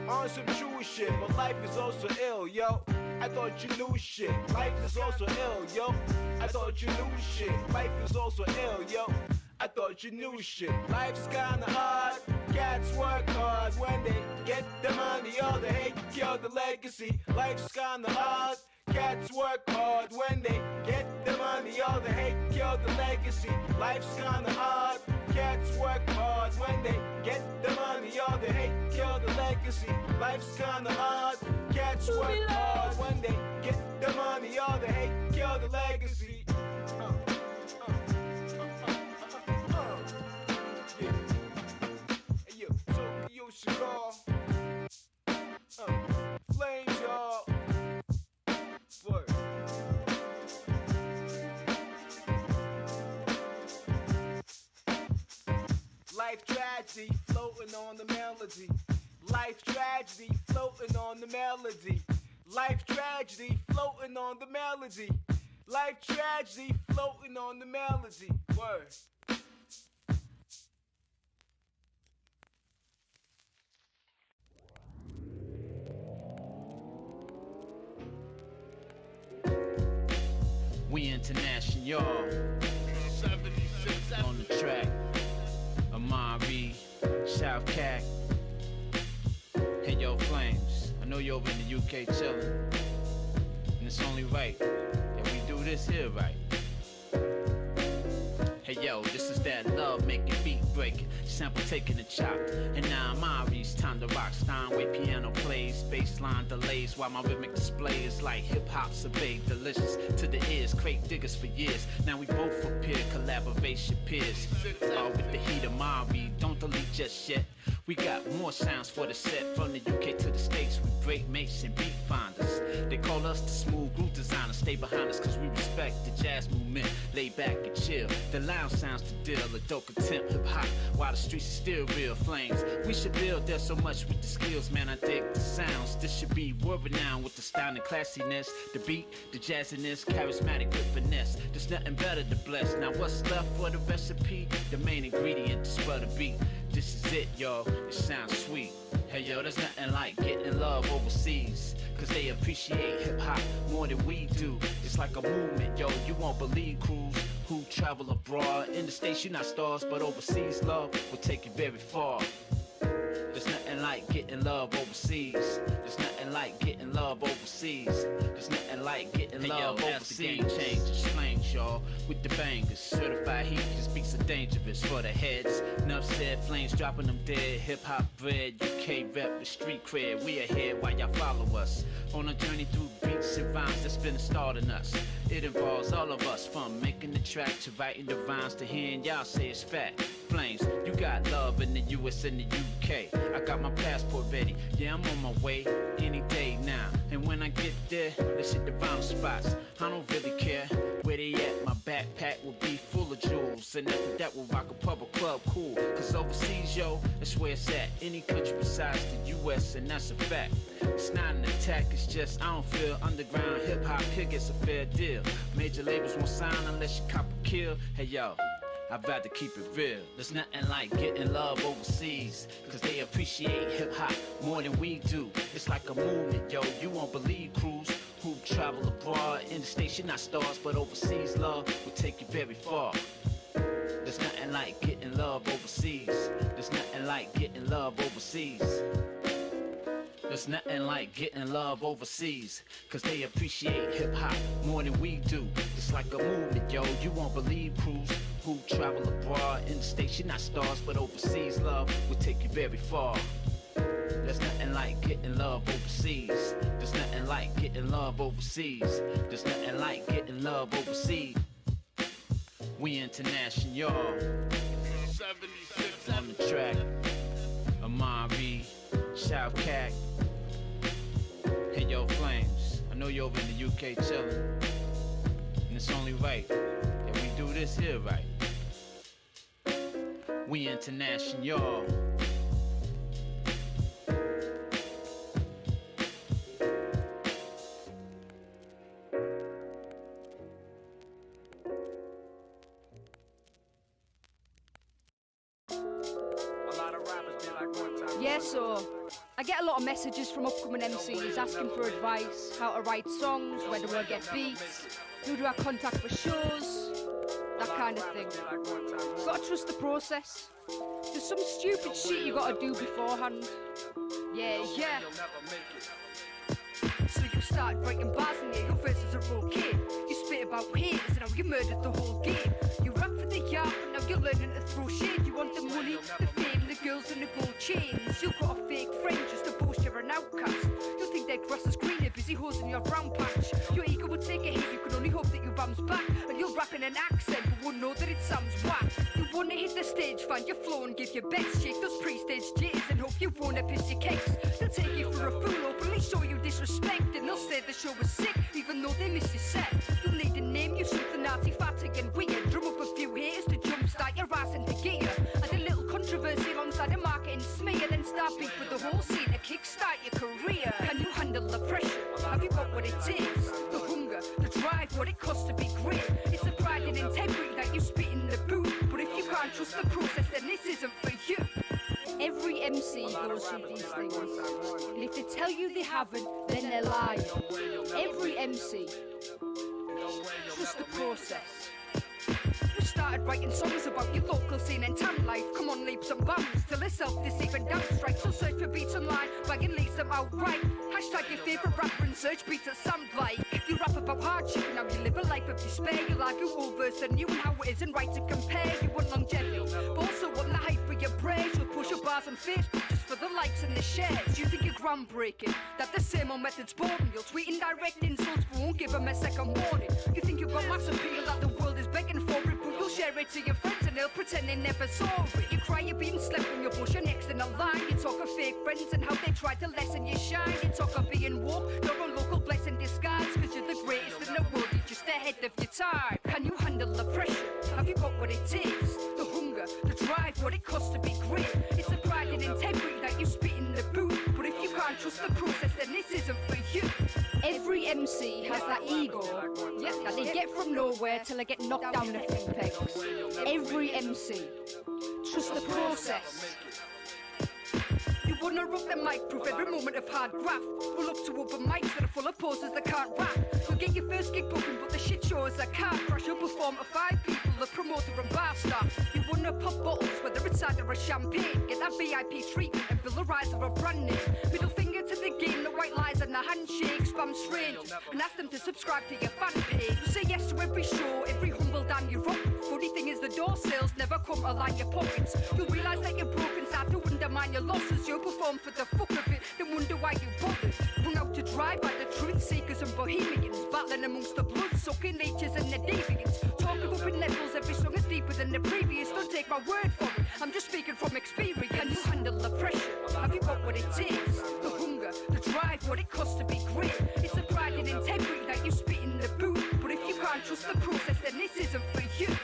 on some true shit, but life is also ill, yo. I thought you knew shit. Life is also ill, yo. I thought you knew shit. Life is also ill, yo. I thought you knew shit. Life's kinda hard. Cats work hard when they get the money. All the hate kill the legacy. Life's kinda hard. Cats work hard when they get the money. All the hate kill the legacy. Life's kinda hard. Cats work hard when they get the money. All the hate kill the legacy. Life's kinda hard. Cats work hard when they get the money. All the hate kill the legacy. Hey, yo, Tokyo cigar. Flames, y'all. Word. Life tragedy, floating on the melody. Life tragedy, floating on the melody. Life tragedy, floating on the melody. Life tragedy, floating on the melody. Word. We international, y'all. 76 on the track. Amari, South Cac. Hey yo, Flames. I know you're over in the UK chillin'. And it's only right that we do this here right. Hey yo, this is that love making beat breaking, sample taking and chopped. And now Amari's time to rock. Steinway piano plays, bassline delays, while my rhythmic display is like hip hop's a babe, delicious to the ears. Crate diggers for years. Now we both appear, collaboration peers. All with the heat of Amari, don't delete just yet. We got more sounds for the set. From the UK to the States, we break mates and beat finders. They call us the smooth groove designers. Stay behind us cause we respect the jazz movement. Lay back and chill. The lounge sounds to deal. Adult contempt, hip hop, while the streets are still real. Flames, we should build. There's so much with the skills, man. I dig the sounds. This should be world renowned with the style and classiness. The beat, the jazziness, charismatic with finesse. There's nothing better to bless. Now what's left for the recipe? The main ingredient to spell the beat. This is it, y'all. It sounds sweet. Hey, yo, there's nothing like getting love overseas. Cause they appreciate hip-hop more than we do. It's like a movement, yo. You won't believe crews who travel abroad. In the States, you're not stars, but overseas love will take you very far. There's nothing like getting love overseas. There's nothing like getting love overseas. There's nothing like getting love overseas. The game changes, flames, y'all, with the bangers. Certified heat, this beats are dangerous for the heads. Enough said, flames dropping them dead. Hip-hop bred, UK rep with street cred. We ahead while y'all follow us on a journey through beats and rhymes that's been a start in us. It involves all of us, from making the track to writing the rhymes to hearing y'all say it's fact. Flames, you got love in the US and the UK. I got my passport ready, yeah, I'm on my way any day now. And when I get there, let's hit the vinyl spots. I don't really care where they at. My backpack will be full of jewels, and after that we'll rock a pub or club cool. Cause overseas, yo, that's where it's at. Any country besides the US, and that's a fact. It's not an attack, it's just I don't feel underground hip-hop here gets a fair deal. Major labels won't sign unless you cop a kill. Hey yo, I'd rather keep it real. There's nothing like getting love overseas, cause they appreciate hip-hop more than we do. It's like a movement, yo. You won't believe crews who travel abroad. In the States, you're not stars, but overseas love will take you very far. There's nothing like getting love overseas. There's nothing like getting love overseas. There's nothing like getting love overseas, cause they appreciate hip-hop more than we do. It's like a movement, yo, you won't believe crews who travel abroad. In the States, you're not stars, but overseas love will take you very far. There's nothing like getting love overseas. There's nothing like getting love overseas. There's nothing like getting love overseas. We international, y'all. 76 on the track. Amari, South Cat. Hey, yo, Flames. I know you're over in the UK chillin'. And it's only right that we do this here right. We international, y'all. Yeah, so I get a lot of messages from upcoming MCs asking for advice, how to write songs, where do I get beats, who do I contact for shows, that kind of thing. Gotta trust the process. There's some stupid shit you gotta do beforehand. Yeah. So you start writing bars and yeah, your verses are okay. You spit about haters and how you murdered the whole game. You rap for the yard and now you're learning to throw shade. You want the money, the fame, the girls and the gold chains. You've got a fake friend just to boast you're an outcast. You think their grass is greener, busy hosing your brown patch. Your ego will take a hit, you can only hope that you bounce back. And you'll rap in an accent but won't know that it sounds whack. You wanna hit the stage, find your flow and give your best. Shake those pre-stage jitters and hope you wanna piss your cakes. They'll take you for a fool, openly show you disrespect. And they'll say the show was sick, even though they missed your set. You'll need to name you something arty-fatty and weird. Drum up a few haters to jumpstart your ass into gear. Add a little controversy alongside a marketing smear. Then start beef with the whole scene to kickstart your career. Can you handle the pressure? Have you got what it takes? The hunger, the drive, what it costs to be great. It's the pride and integrity that you spit in the booth. But if you can't trust the process, then this isn't for you. Every MC goes through these things, and if they tell you they haven't, then they're lying. Every MC, trust the process. You started writing songs about your local scene and town life. Come on, leaps and bounds till a self-deceiving down strike. So search for beats online, bag and lease them outright. Hashtag your favourite rapper and search beats that sound like. You rap about hardship and how you live a life of despair. You argue old verse and new and how it isn't right to compare. You want longevity, but also want the hype for your praise. You'll push your bars on Facebook just for the likes and the shares. You think you're groundbreaking, that the same old method's boring. You'll tweet indirect insults but won't give them a second warning. You think you've got mass appeal that the world is begging for it, but you'll share it to your friends and they'll pretend they never saw it. You cry you're being slept when you push your next in the line. You talk of fake friends and how they try to lessen your shine. You talk of being woke, you're a local blessing disguise. Cause you're the greatest in the world, you're just ahead of your time. Can you handle the pressure? Have you got what it takes? The hunger, the drive, what it costs to be great. It's the pride and integrity that you spit in the booth. But if you can't trust the process, then this isn't for you. Every MC has that ego, that they get from nowhere till they get knocked down a few pegs. Every MC, trust the process. You wanna rock the mic, proof every moment of hard graft. Roll up to open mics that are full of poses that can't rap. You'll get your first gig booking, but the shit show is a car crash. You'll perform to 5 people, the promoter and bar staff. You wanna pop bottles, whether it's cider or champagne. Get that VIP treatment and build a rise of a brand name. Middle finger to the game, the white lies and the handshake. Spam strangers and ask them to subscribe to your fan page. You say yes to every show, every humble damn you rock. Funny thing is the door sales never come to line your pockets. You'll realise that you're broken, start to undermine your losses. You'll perform for the fuck of it, then wonder why you bothered. Hung out to dry by the truth seekers and bohemians, battling amongst the blood-sucking natures and the deviants. Talk of up in levels, every song is deeper than the previous. Don't take my word for it, I'm just speaking from experience. Can you handle the pressure? Have you got what it takes? The hunger, the drive, what it costs to be great. It's the pride and integrity that you spit in the booth. But if you can't trust the process, then this isn't for you.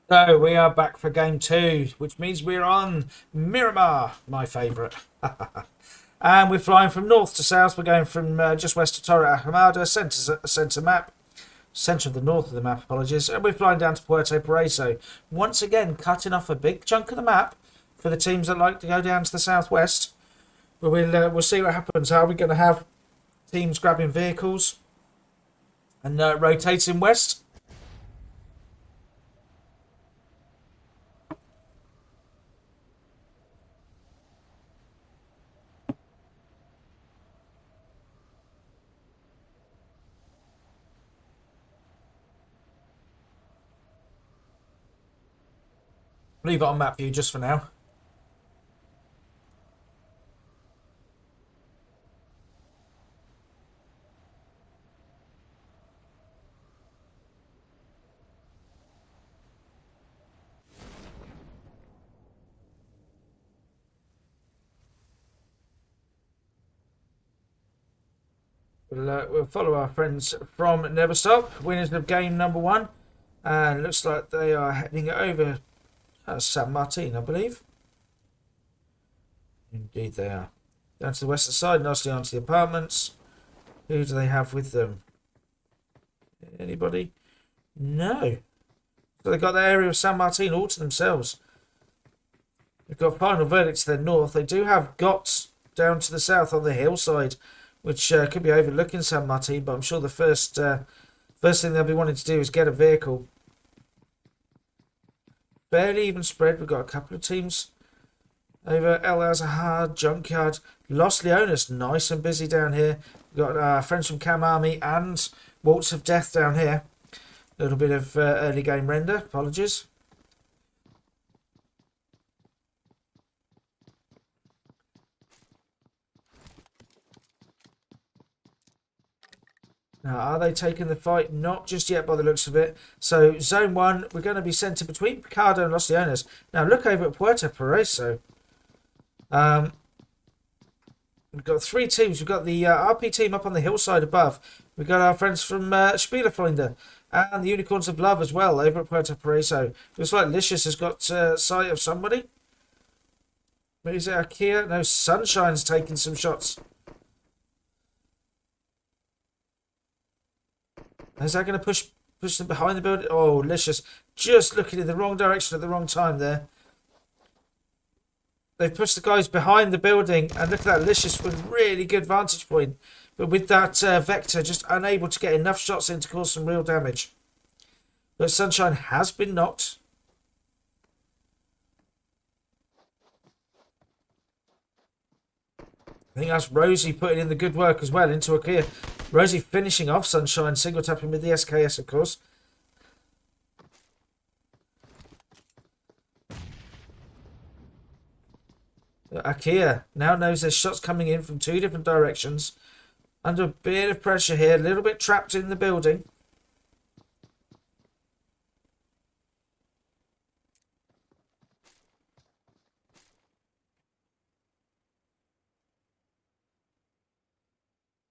So we are back for game 2, which means we're on Miramar, my favourite. And we're flying from north to south. We're going from just west of Torre Ahumada, centre map, centre of the north of the map, apologies. And we're flying down to Puerto Pareso. Once again, cutting off a big chunk of the map for the teams that like to go down to the southwest. But we'll see what happens. How are we going to have teams grabbing vehicles and rotating west? Leave it on map view just for now. We'll follow our friends from Neverstop, winners of game number 1. And looks like they are heading over San Martin, I believe. Indeed they are. Down to the western side, nicely onto the apartments. Who do they have with them? Anybody? No. So they've got the area of San Martin all to themselves. They've got final verdict to their north. They do have GOTS down to the south on the hillside, which could be overlooking San Martin, but I'm sure the first thing they'll be wanting to do is get a vehicle. Fairly even spread. We've got a couple of teams over El Azahar, Junkyard, Los Leones, nice and busy down here. We've got friends from Cam Army and Waltz of Death down here. A little bit of early game render, apologies. Now, are they taking the fight? Not just yet by the looks of it. So, Zone 1, we're going to be centered between Picardo and Los Leones. Now, look over at Puerto Paraiso. We've got 3 teams. We've got the RP team up on the hillside above. We've got our friends from Spielerfreunde and the Unicorns of Love as well over at Puerto Paraiso. Looks like Licious has got sight of somebody. But is it Ikea? No, Sunshine's taking some shots. Is that going to push them behind the building? Oh, Licious. Just looking in the wrong direction at the wrong time there. They've pushed the guys behind the building. And look at that. Licious with really good vantage point. But with that Vector just unable to get enough shots in to cause some real damage. But Sunshine has been knocked. I think that's Rosie putting in the good work as well into Ikea. Rosie finishing off Sunshine, single tapping with the SKS, of course. Ikea now knows there's shots coming in from 2 different directions. Under a bit of pressure here, a little bit trapped in the building.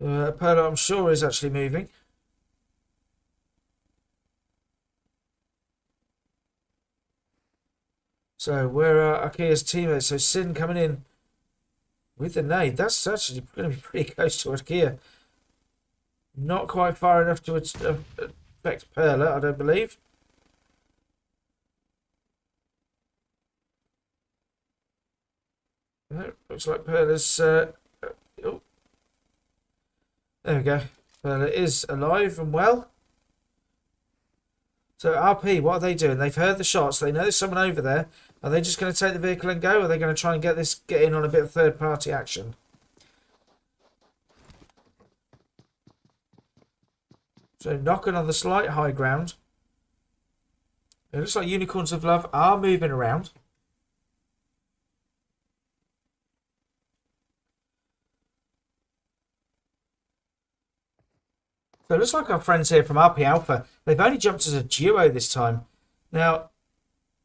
Perla, I'm sure, is actually moving. So, where are Ikea's teammates? So, Sin coming in with the nade. That's actually going to be pretty close to Ikea. Not quite far enough to affect Perla, I don't believe. Looks like Perla's... oh. There we go. Perla is alive and well. So RP, what are they doing? They've heard the shots. They know there's someone over there. Are they just going to take the vehicle and go? Or are they going to try and get in on a bit of third-party action? So knocking on the slight high ground. It looks like Unicorns of Love are moving around. So it looks like our friends here from RP Alpha, they've only jumped as a duo this time. Now,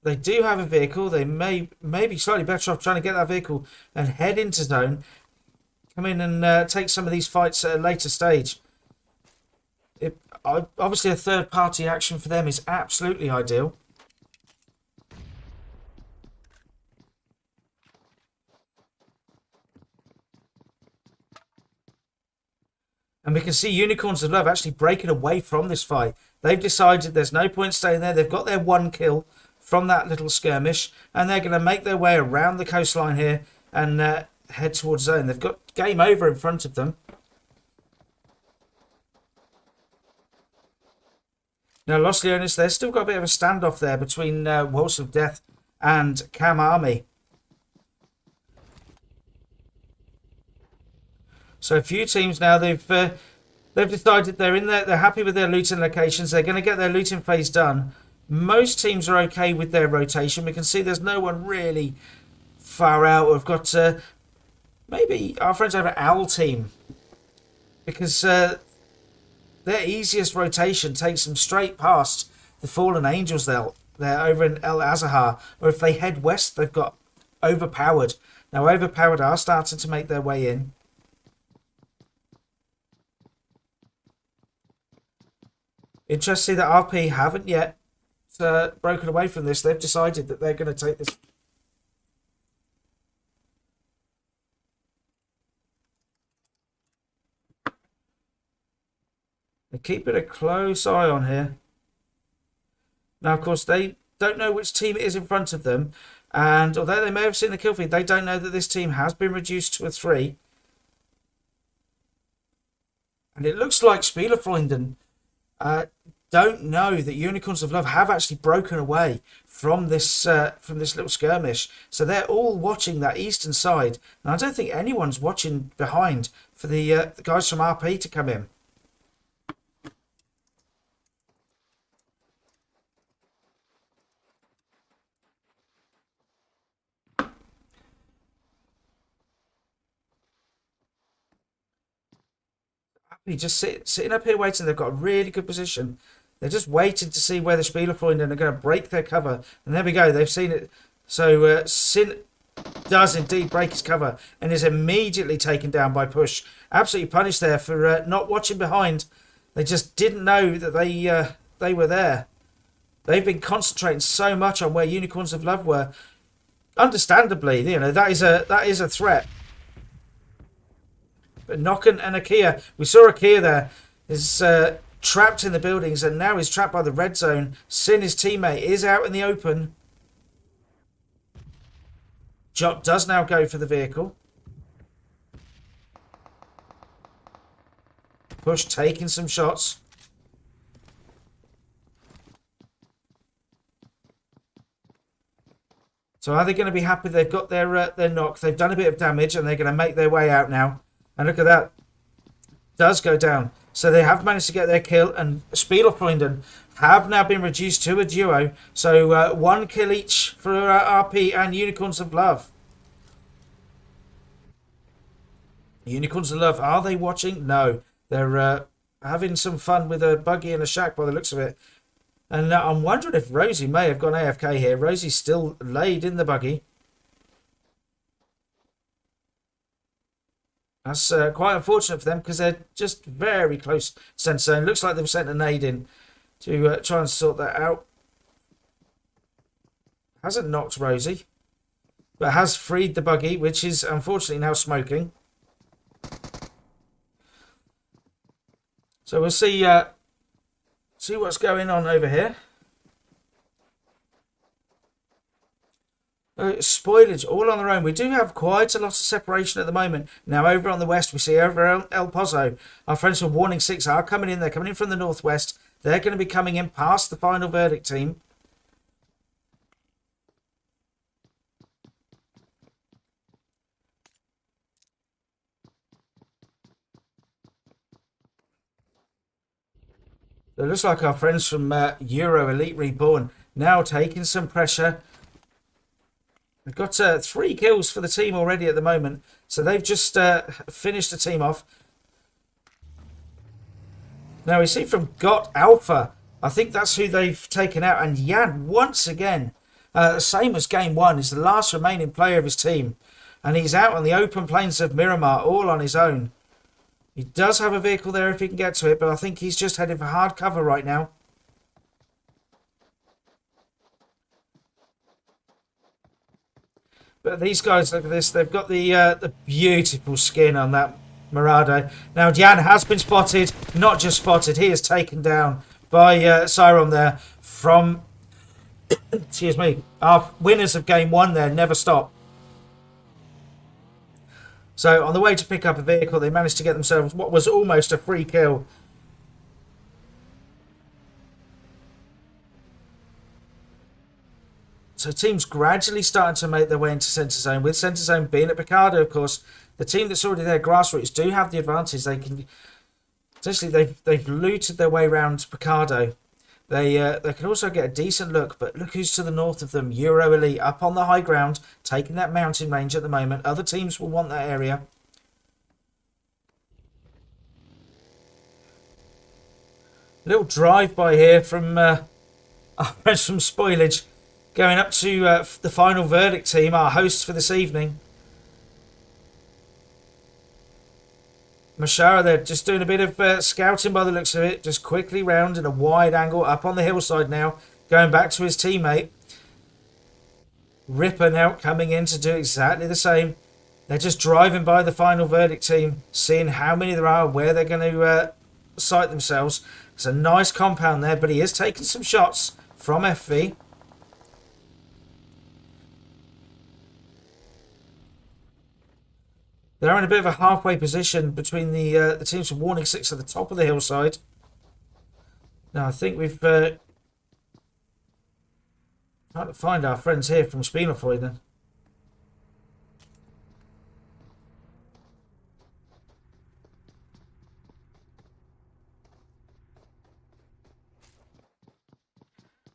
they do have a vehicle. They may be slightly better off trying to get that vehicle and head into zone. Come in and take some of these fights at a later stage. Obviously, a third-party action for them is absolutely ideal. And we can see Unicorns of Love actually breaking away from this fight. They've decided there's no point staying there. They've got their 1 kill from that little skirmish. And they're going to make their way around the coastline here and head towards zone. They've got game over in front of them. Now, Los Leones, they've still got a bit of a standoff there between Waltz of Death and Cam Army. So a few teams now, they've decided they're in there, they're happy with their looting locations. They're going to get their looting phase done. Most teams are okay with their rotation. We can see there's no one really far out. We've got maybe our friends over at Owl team, because their easiest rotation takes them straight past the Fallen Angels. They're over in El Azahar, or if they head west, they've got Overpowered. Now, Overpowered are starting to make their way in. Interesting that RP haven't yet broken away from this. They've decided that they're going to take this. They're keeping a close eye on here. Now, of course, they don't know which team it is in front of them. And although they may have seen the kill feed, they don't know that this team has been reduced to a 3. And it looks like Spielfreunden don't know that Unicorns of Love have actually broken away from this little skirmish. So they're all watching that eastern side. And I don't think anyone's watching behind for the guys from RP to come in. Just sitting up here waiting. They've got a really good position. They're just waiting to see where the Spielfreunden are going to break their cover. And there we go. They've seen it. So Sin does indeed break his cover and is immediately taken down by Push. Absolutely punished there for not watching behind. They just didn't know that they were there. They've been concentrating so much on where Unicorns of Love were. Understandably, that is a threat. But Nokken and Akia, we saw Akia there, is trapped in the buildings and now is trapped by the red zone. Sin, his teammate, is out in the open. Jot does now go for the vehicle. Push taking some shots. So are they going to be happy they've got their knock? They've done a bit of damage and they're going to make their way out now. And look at that. Does go down. So they have managed to get their kill. And Spielfreunden have now been reduced to a duo. So 1 kill each for RP and Unicorns of Love. Unicorns of Love, are they watching? No. They're having some fun with a buggy and a shack by the looks of it. And I'm wondering if Rosie may have gone AFK here. Rosie's still laid in the buggy. That's quite unfortunate for them because they're just very close to centre zone. Looks like they've sent a nade in to try and sort that out. Hasn't knocked Rosie, but has freed the buggy, which is unfortunately now smoking. So we'll see what's going on over here. Spoilage all on their own. We do have quite a lot of separation at the moment. Now over on the west, we see over El Pozo, our friends from Warning 6 are coming in. They're coming in from the northwest. They're going to be coming in past the final verdict team. It looks like our friends from Euro Elite Reborn now taking some pressure. They've got 3 kills for the team already at the moment. So they've just finished the team off. Now we see from Got Alpha. I think that's who they've taken out. And Jan, once again, same as game 1, is the last remaining player of his team. And he's out on the open plains of Miramar all on his own. He does have a vehicle there if he can get to it. But I think he's just heading for hard cover right now. But these guys, look at this. They've got the beautiful skin on that Murado. Now, Jan has been spotted. Not just spotted. He is taken down by Cyron there from, excuse me, our winners of game 1 there. Never Stop. So, on the way to pick up a vehicle, they managed to get themselves what was almost a free kill. So teams gradually starting to make their way into centre zone. With centre zone being at Picardo, of course, the team that's already there, Grassroots, do have the advantage. They can essentially they've looted their way around Picardo. They can also get a decent look, but look who's to the north of them. Euro Elite up on the high ground, taking that mountain range at the moment. Other teams will want that area. Little drive-by here from our friends from Spoilage, going up to the final verdict team, our hosts for this evening. Mashara, they're just doing a bit of scouting by the looks of it. Just quickly round in a wide angle up on the hillside now. Going back to his teammate. Ripper now coming in to do exactly the same. They're just driving by the final verdict team. Seeing how many there are, where they're going to site themselves. It's a nice compound there, but he is taking some shots from FV. They're in a bit of a halfway position between the teams from Warning 6 at the top of the hillside. Now I think we've tried to find our friends here from Spielefoiden.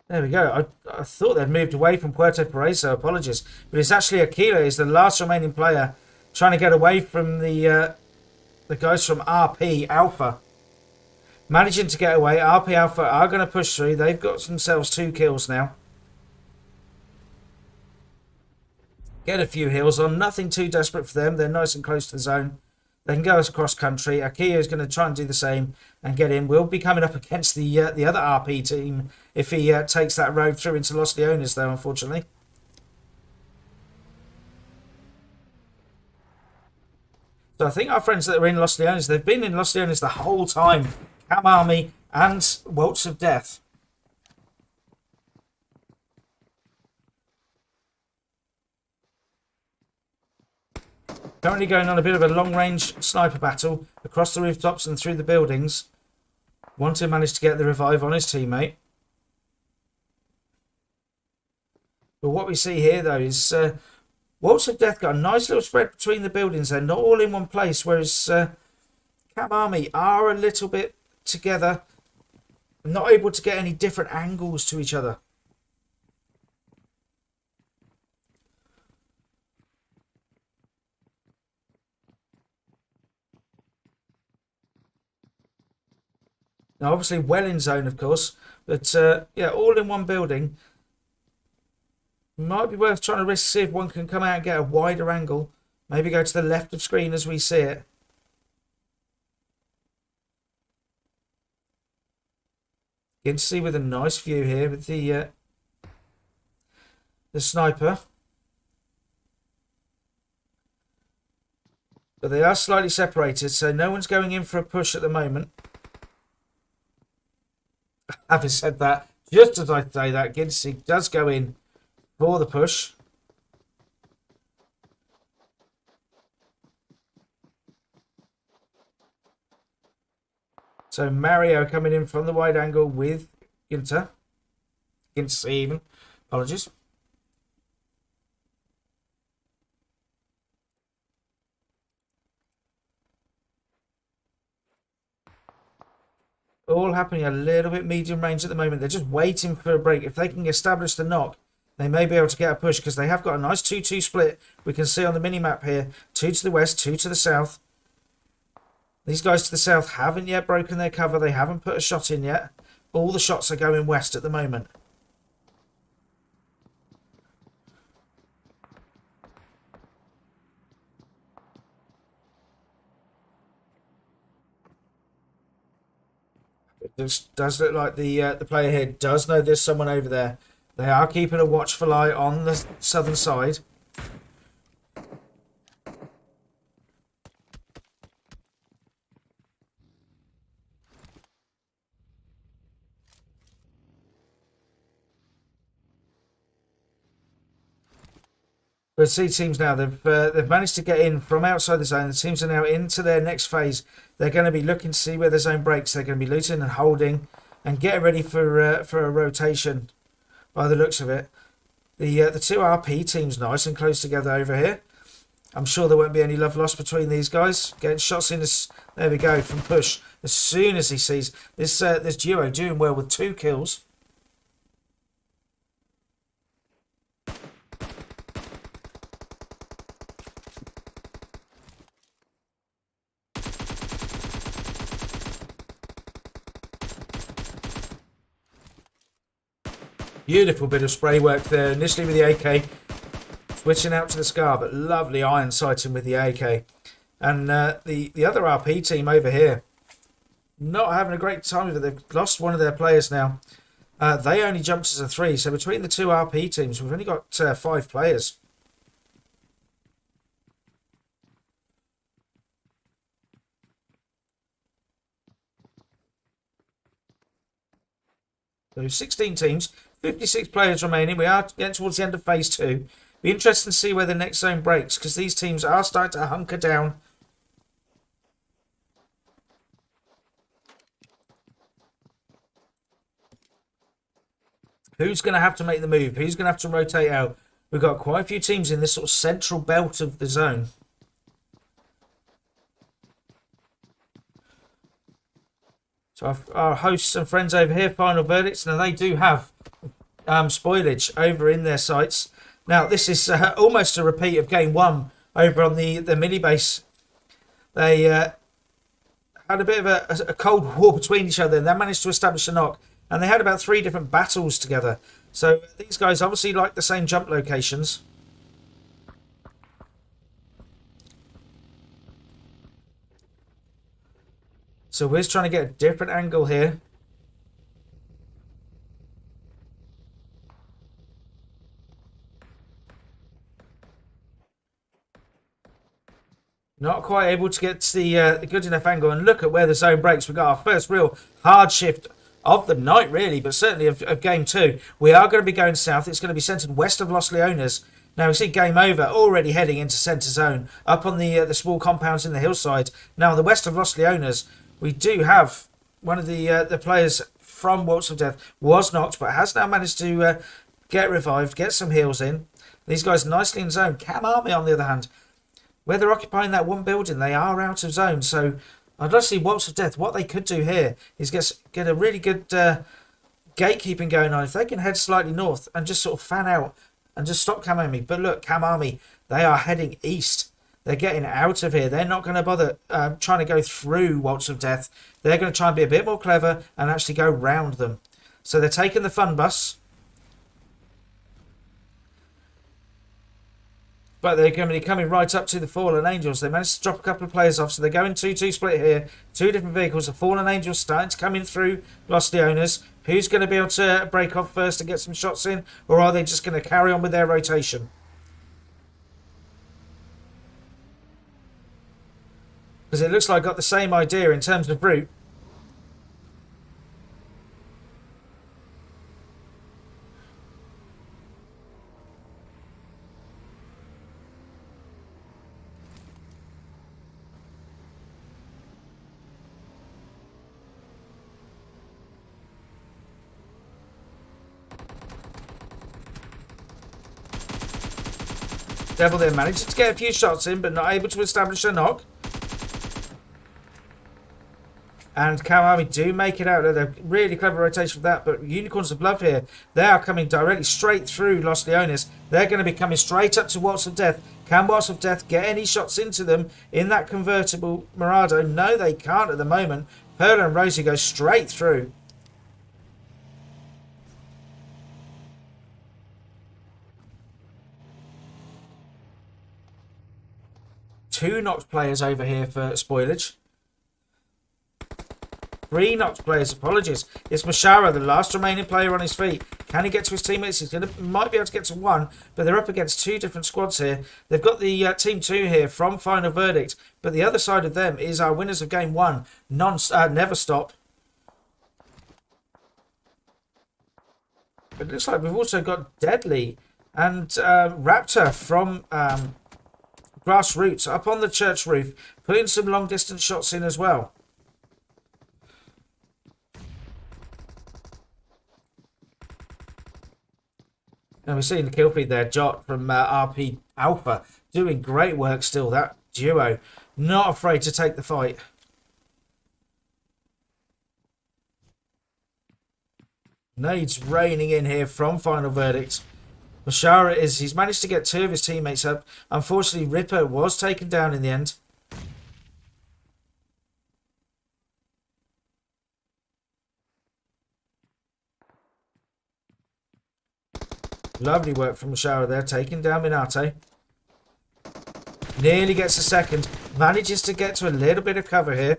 There we go. I thought they'd moved away from Puerto Perez, so apologies. But it's actually Aquila is the last remaining player trying to get away from the guys from RP Alpha. Managing to get away. RP Alpha are going to push through. They've got themselves 2 kills now. Get a few heals on. Nothing too desperate for them. They're nice and close to the zone. They can go across country. Akia is going to try and do the same and get in. We'll be coming up against the other RP team if he takes that road through into Los Leones, though, unfortunately. So I think our friends that are in Los Leones, they've been in Los Leones the whole time. Cam Army and Waltz of Death. Currently going on a bit of a long-range sniper battle across the rooftops and through the buildings. One to manage to get the revive on his teammate. But what we see here, though, is Waltz of Death got a nice little spread between the buildings. They're not all in one place, whereas Cam Army are a little bit together. Not able to get any different angles to each other. Now, obviously, well in zone, of course. But, yeah, all in one building. Might be worth trying to risk, see if one can come out and get a wider angle. Maybe go to the left of screen as we see it. You can see with a nice view here with the sniper. But they are slightly separated, so no one's going in for a push at the moment. Having said that, just as I say that, Ginsey does go in for the push. So Mario coming in from the wide angle with Ginter. Ginter even. Apologies. All happening a little bit medium range at the moment. They're just waiting for a break. If they can establish the knock, they may be able to get a push because they have got a nice 2-2 split. We can see on the mini-map here. 2 to the west, 2 to the south. These guys to the south haven't yet broken their cover. They haven't put a shot in yet. All the shots are going west at the moment. It just does look like the player here does know there's someone over there. They are keeping a watchful eye on the southern side. But see teams now, they've managed to get in from outside the zone. The teams are now into their next phase. They're going to be looking to see where the zone breaks. They're going to be looting and holding and getting ready for a rotation by the looks of it. The two RP teams nice and close together over here. I'm sure there won't be any love lost between these guys. Getting shots in this, there we go, from push. as soon as he sees this duo doing well with 2 kills. Beautiful bit of spray work there, initially with the AK, switching out to the SCAR, but lovely iron sighting with the AK. And the other RP team over here, not having a great time with it. They've lost one of their players now. They only jumped as a 3, so between the 2 RP teams, we've only got 5 players. So 16 teams, 56 players remaining. We are getting towards the end of phase 2. Be interesting to see where the next zone breaks, because these teams are starting to hunker down. Who's going to have to make the move? Who's going to have to rotate out? We've got quite a few teams in this sort of central belt of the zone. So our hosts and friends over here, Final Verdicts, now they do have spoilage over in their sites. Now this is almost a repeat of game 1 over on the mini base. They had a bit of a cold war between each other, and they managed to establish a knock. And they had about 3 different battles together. So these guys obviously like the same jump locations. So we're trying to get a different angle here. Not quite able to get the good enough angle. And look at where the zone breaks. We've got our first real hard shift of the night, really, but certainly of game 2. We are going to be going south. It's going to be centered west of Los Leones. Now we see Game Over already heading into center zone up on the small compounds in the hillside. Now on the west of Los Leones, we do have one of the players from Waltz of Death was knocked, but has now managed to get revived, get some heals in. These guys nicely in zone. Cam Army, on the other hand, where they're occupying that one building, they are out of zone. So I'd like to see Waltz of Death. What they could do here is get a really good gatekeeping going on. If they can head slightly north and just sort of fan out and just stop Cam Army. But look, Cam Army, they are heading east. They're getting out of here. They're not going to bother trying to go through Waltz of Death. They're going to try and be a bit more clever and actually go round them. So they're taking the fun bus. But they're going to be coming right up to the Fallen Angels. They managed to drop a couple of players off, so they're going 2-2 split here. 2 different vehicles. The Fallen Angels starting to come in through Los Leones. Who's going to be able to break off first and get some shots in? Or are they just going to carry on with their rotation? Because it looks like I've got the same idea in terms of route. Devil there managed to get a few shots in, but not able to establish a knock. And Cam Army do make it out. They're really clever rotation for that. But Unicorns of Love here, they are coming directly straight through Los Leones. They're going to be coming straight up to Waltz of Death. Can Waltz of Death get any shots into them in that convertible Murado? No, they can't at the moment. Pearl and Rosie go straight through. Two knocked players over here for spoilage. 3 knocked players, apologies. It's Mashara, the last remaining player on his feet. Can he get to his teammates? He's might be able to get to 1, but they're up against 2 different squads here. They've got the Team 2 here from Final Verdict, but the other side of them is our winners of Game 1, Never Stop. But it looks like we've also got Deadly and Raptor from Grassroots up on the church roof, putting some long distance shots in as well. And we're seeing the kill feed there, Jot from RP Alpha, doing great work still. That duo, not afraid to take the fight. Nades raining in here from Final Verdict. Mashara he's managed to get 2 of his teammates up. Unfortunately, Ripper was taken down in the end. Lovely work from Mashara there, taking down Minato. Nearly gets a second. Manages to get to a little bit of cover here.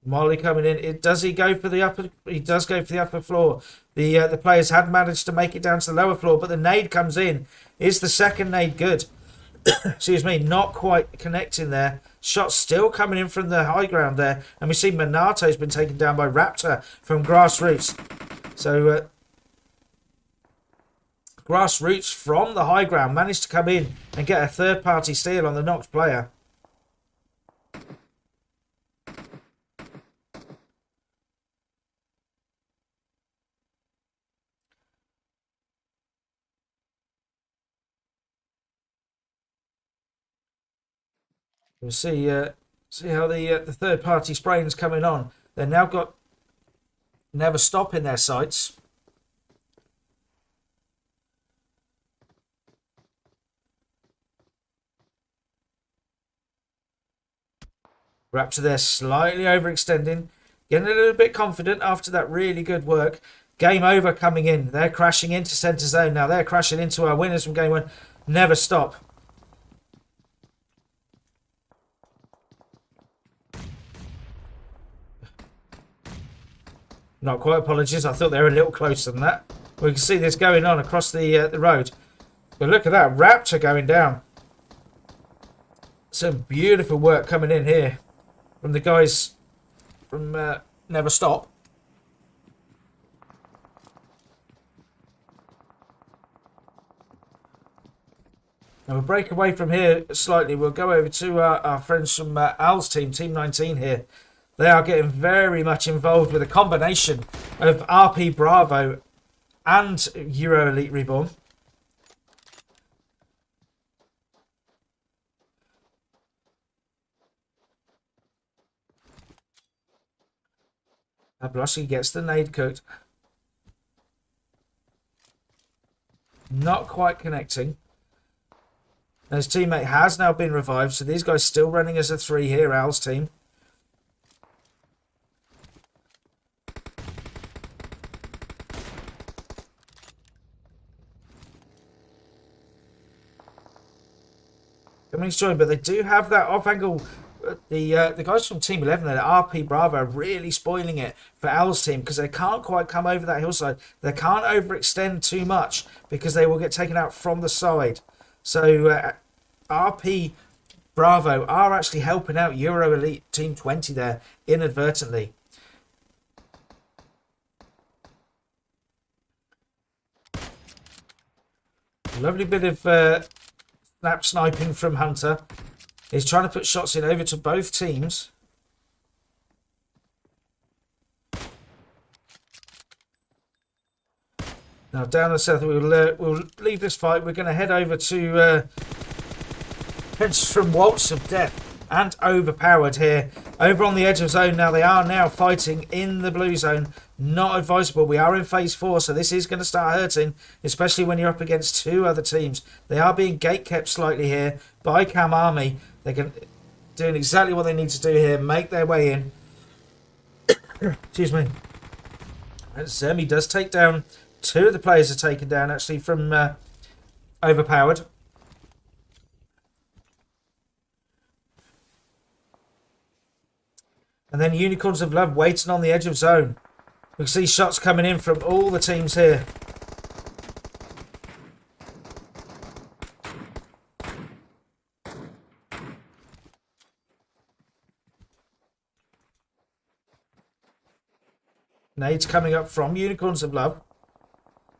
Molly coming in. Does he go for the upper? He does go for the upper floor. The players had managed to make it down to the lower floor, but the nade comes in. Is the second nade good? Excuse me, not quite connecting there. Shots still coming in from the high ground there, and we see Minato's been taken down by Raptor from Grassroots. So Grassroots from the high ground managed to come in and get a third-party steal on the knocked player. We'll see how the third-party spraying's coming on. They've now got Never Stop in their sights. Raptor there slightly overextending. Getting a little bit confident after that really good work. Game over coming in. They're crashing into centre zone now. They're crashing into our winners from game 1. Never Stop. Not quite, apologies. I thought they were a little closer than that. We can see this going on across the road. But look at that. Raptor going down. Some beautiful work coming in here from the guys from Never Stop. And we'll break away from here slightly. We'll go over to our friends from Al's team, Team 19 here. They are getting very much involved with a combination of RP Bravo and Euro Elite Reborn. Abloski gets the nade cooked. Not quite connecting. His teammate has now been revived, so these guys still running as a 3 here, Al's team. Coming join, but they do have that off angle. The guys from Team 11, the RP Bravo, are really spoiling it for Al's team because they can't quite come over that hillside. They can't overextend too much because they will get taken out from the side. So RP Bravo are actually helping out Euro Elite Team 20 there inadvertently. Lovely bit of snap sniping from Hunter. He's trying to put shots in over to both teams. Now down the south, we'll leave this fight. We're going to head over to from Waltz of Death and Overpowered here. Over on the edge of zone now. They are now fighting in the blue zone. Not advisable. We are in phase 4, so this is going to start hurting, especially when you're up against 2 other teams. They are being gate kept slightly here by Cam Army. They're doing exactly what they need to do here. Make their way in. Excuse me. And Zemi does take down 2 of the players are taken down actually from Overpowered. And then Unicorns of Love waiting on the edge of zone. We can see shots coming in from all the teams here. Nades coming up from Unicorns of Love.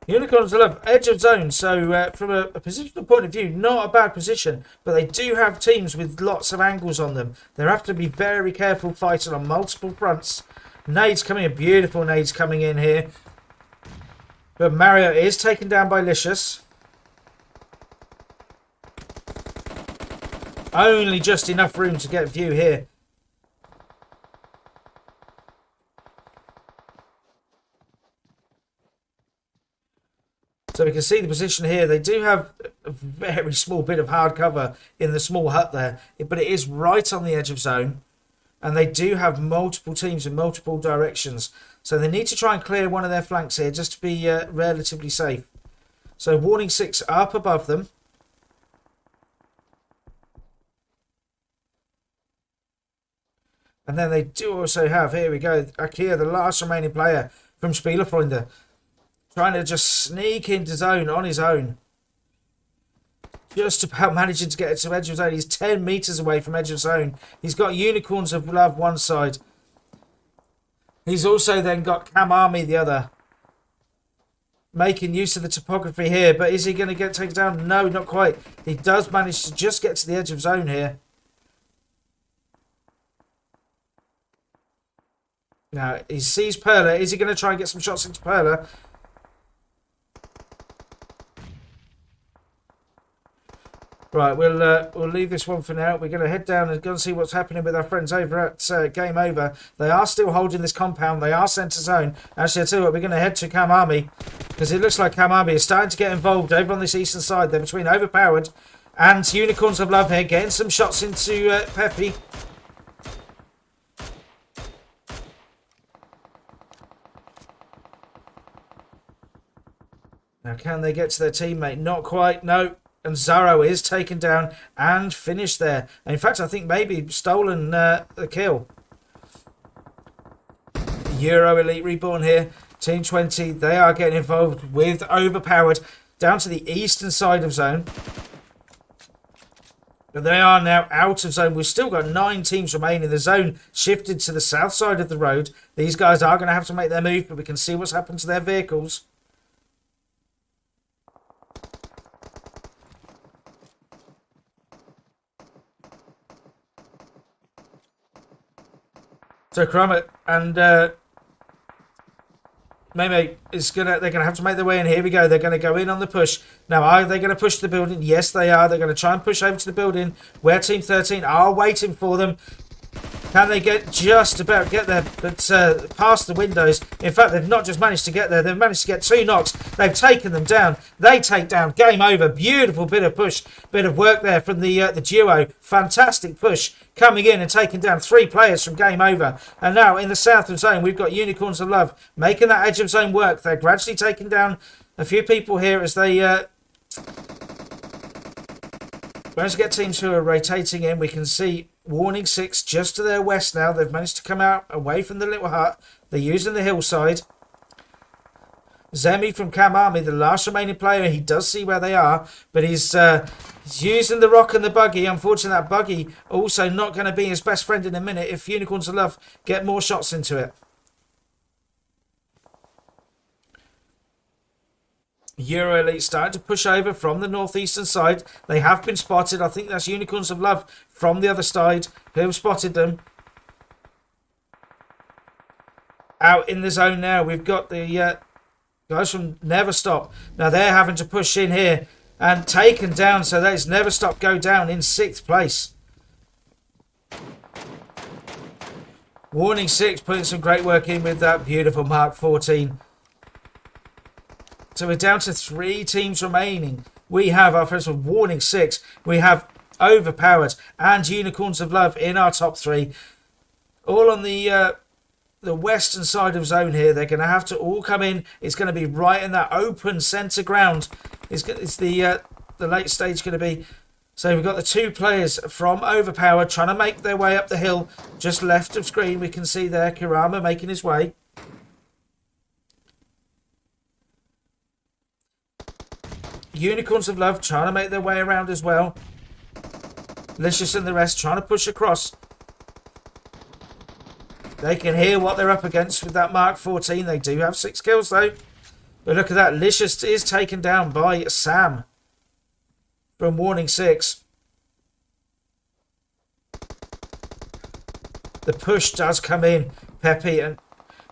Unicorns of Love, edge of zone. So from a positional point of view, not a bad position. But they do have teams with lots of angles on them. They have to be very careful fighting on multiple fronts. Nades coming in, beautiful nades coming in here. But Mario is taken down by Licious. Only just enough room to get view here. So we can see the position here. They do have a very small bit of hard cover in the small hut there, but it is right on the edge of zone. And they do have multiple teams in multiple directions. So they need to try and clear one of their flanks here just to be relatively safe. So warning 6 up above them. And then they do also have, here we go, Akir, the last remaining player from Spielfreunde, trying to just sneak into zone on his own. Just about managing to get to edge of zone. He's 10 metres away from edge of zone. He's got Unicorns of Love one side. He's also then got Cam Army the other. Making use of the topography here. But is he going to get taken down? No, not quite. He does manage to just get to the edge of zone here. Now, he sees Perla. Is he going to try and get some shots into Perla? Right, we'll leave this one for now. We're going to head down and go and see what's happening with our friends over at Game Over. They are still holding this compound. They are centre zone. Actually, I tell you what, we're going to head to Cam Army because it looks like Cam Army is starting to get involved over on this eastern side. They're between Overpowered and Unicorns of Love here, getting some shots into Peppy. Now, can they get to their teammate? Not quite, no. And Zaro is taken down and finished there. And in fact, I think maybe stolen the kill. Euro Elite Reborn here. Team 20, they are getting involved with Overpowered down to the eastern side of zone. But they are now out of zone. We've still got 9 teams remaining. The zone shifted to the south side of the road. These guys are going to have to make their move, but we can see what's happened to their vehicles. So Kramer and Meme is they're gonna have to make their way in. Here we go. They're gonna go in on the push. Now, are they gonna push the building? Yes, they are. They're gonna try and push over to the building where Team 13 are waiting for them. Can they just about get there, but past the windows? In fact, they've not just managed to get there, they've managed to get 2 knocks. They've taken them down. They take down. Game over. Beautiful bit of push, bit of work there from the duo. Fantastic push coming in and taking down 3 players from Game Over. And now in the south of zone, we've got Unicorns of Love making that edge of zone work. They're gradually taking down a few people here as they manage to get teams who are rotating in. We can see Warning 6 just to their west now. They've managed to come out away from the little hut. They're using the hillside. Zemi from Cam Army, the last remaining player, he does see where they are, but he's using the rock and the buggy. Unfortunately, that buggy also not going to be his best friend in a minute if Unicorns of Love get more shots into it. Euro Elite starting to push over from the northeastern side. They have been spotted. I think that's Unicorns of Love from the other side who have spotted them. Out in the zone now. We've got the guys from Never Stop. Now they're having to push in here and taken down. So that is Never Stop go down in 6th place. Warning 6 putting some great work in with that beautiful Mark 14. So we're down to 3 teams remaining. We have our friends from Warning 6. We have Overpowered and Unicorns of Love in our top 3. All on the western side of zone here. They're going to have to all come in. It's going to be right in that open centre ground. It's the late stage going to be. So we've got the 2 players from Overpowered trying to make their way up the hill. Just left of screen, we can see there Kirama making his way. Unicorns of Love trying to make their way around as well. Licious and the rest trying to push across. They can hear what they're up against with that Mark 14. They do have 6 kills though. But look at that. Licious is taken down by Sam from Warning 6. The push does come in. Pepe and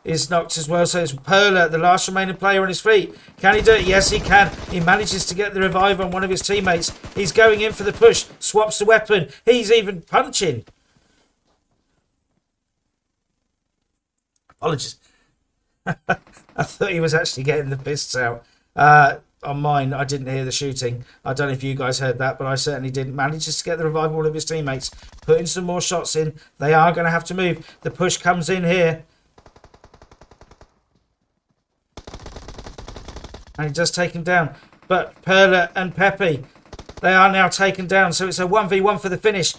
is knocked as well. So it's Perla, the last remaining player on his feet. Can he do it? Yes, he can. He manages to get the revive on one of his teammates. He's going in for the push. Swaps the weapon. He's even punching. Apologies. I thought he was actually getting the fists out. on mine, I didn't hear the shooting. I don't know if you guys heard that, but I certainly didn't. Manages to get the revive all of his teammates, putting some more shots in. They are going to have to move. The push comes in here. And he does take him down. But Perla and Pepe, they are now taken down. So it's a 1v1 for the finish.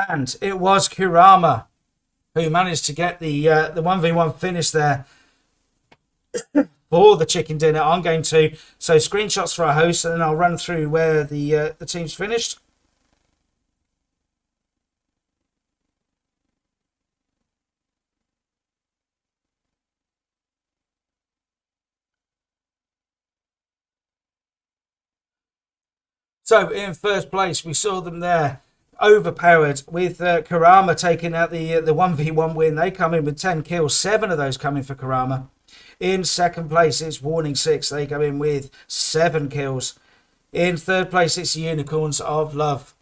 And it was Kurama who managed to get the 1v1 finish there for the chicken dinner on game 2. So screenshots for our host, and then I'll run through where the team's finished. So in first place, we saw them there, overpowered, with Kurama taking out the 1v1 win. They come in with 10 kills, 7 of those coming for Kurama. In second place, it's Warning 6. They come in with 7 kills. In third place, it's Unicorns of Love.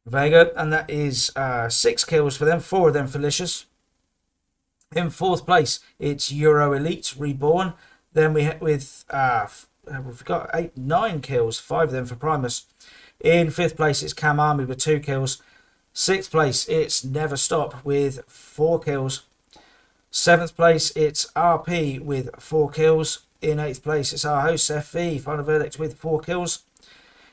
Very good, and that is 6 kills for them, 4 of them for Licious. In fourth place, it's Euro Elite Reborn. Then we with we've got 9 kills, 5 of them for Primus. In fifth place, it's Cam Army with 2 kills. Sixth place, it's Never Stop with 4 kills. Seventh place, it's RP with 4 kills. In eighth place, it's our host FV, Final Verdict, with 4 kills.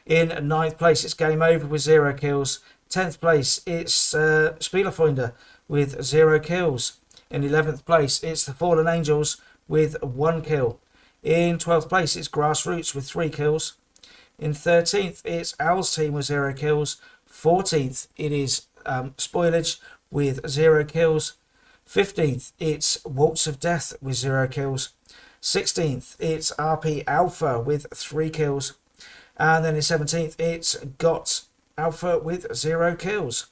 In ninth place, it's Game Over with 0 kills. 10th place, it's Spielerfreunde with 0 kills. In 11th place, it's the Fallen Angels with 1 kill. In 12th place, it's Grassroots with 3 kills. In 13th, it's Owl's team with 0 kills. 14th, it is Spoilage with 0 kills. 15th, it's Waltz of Death with 0 kills. 16th, it's RP Alpha with 3 kills. And then in 17th, it's Got Alpha with 0 kills.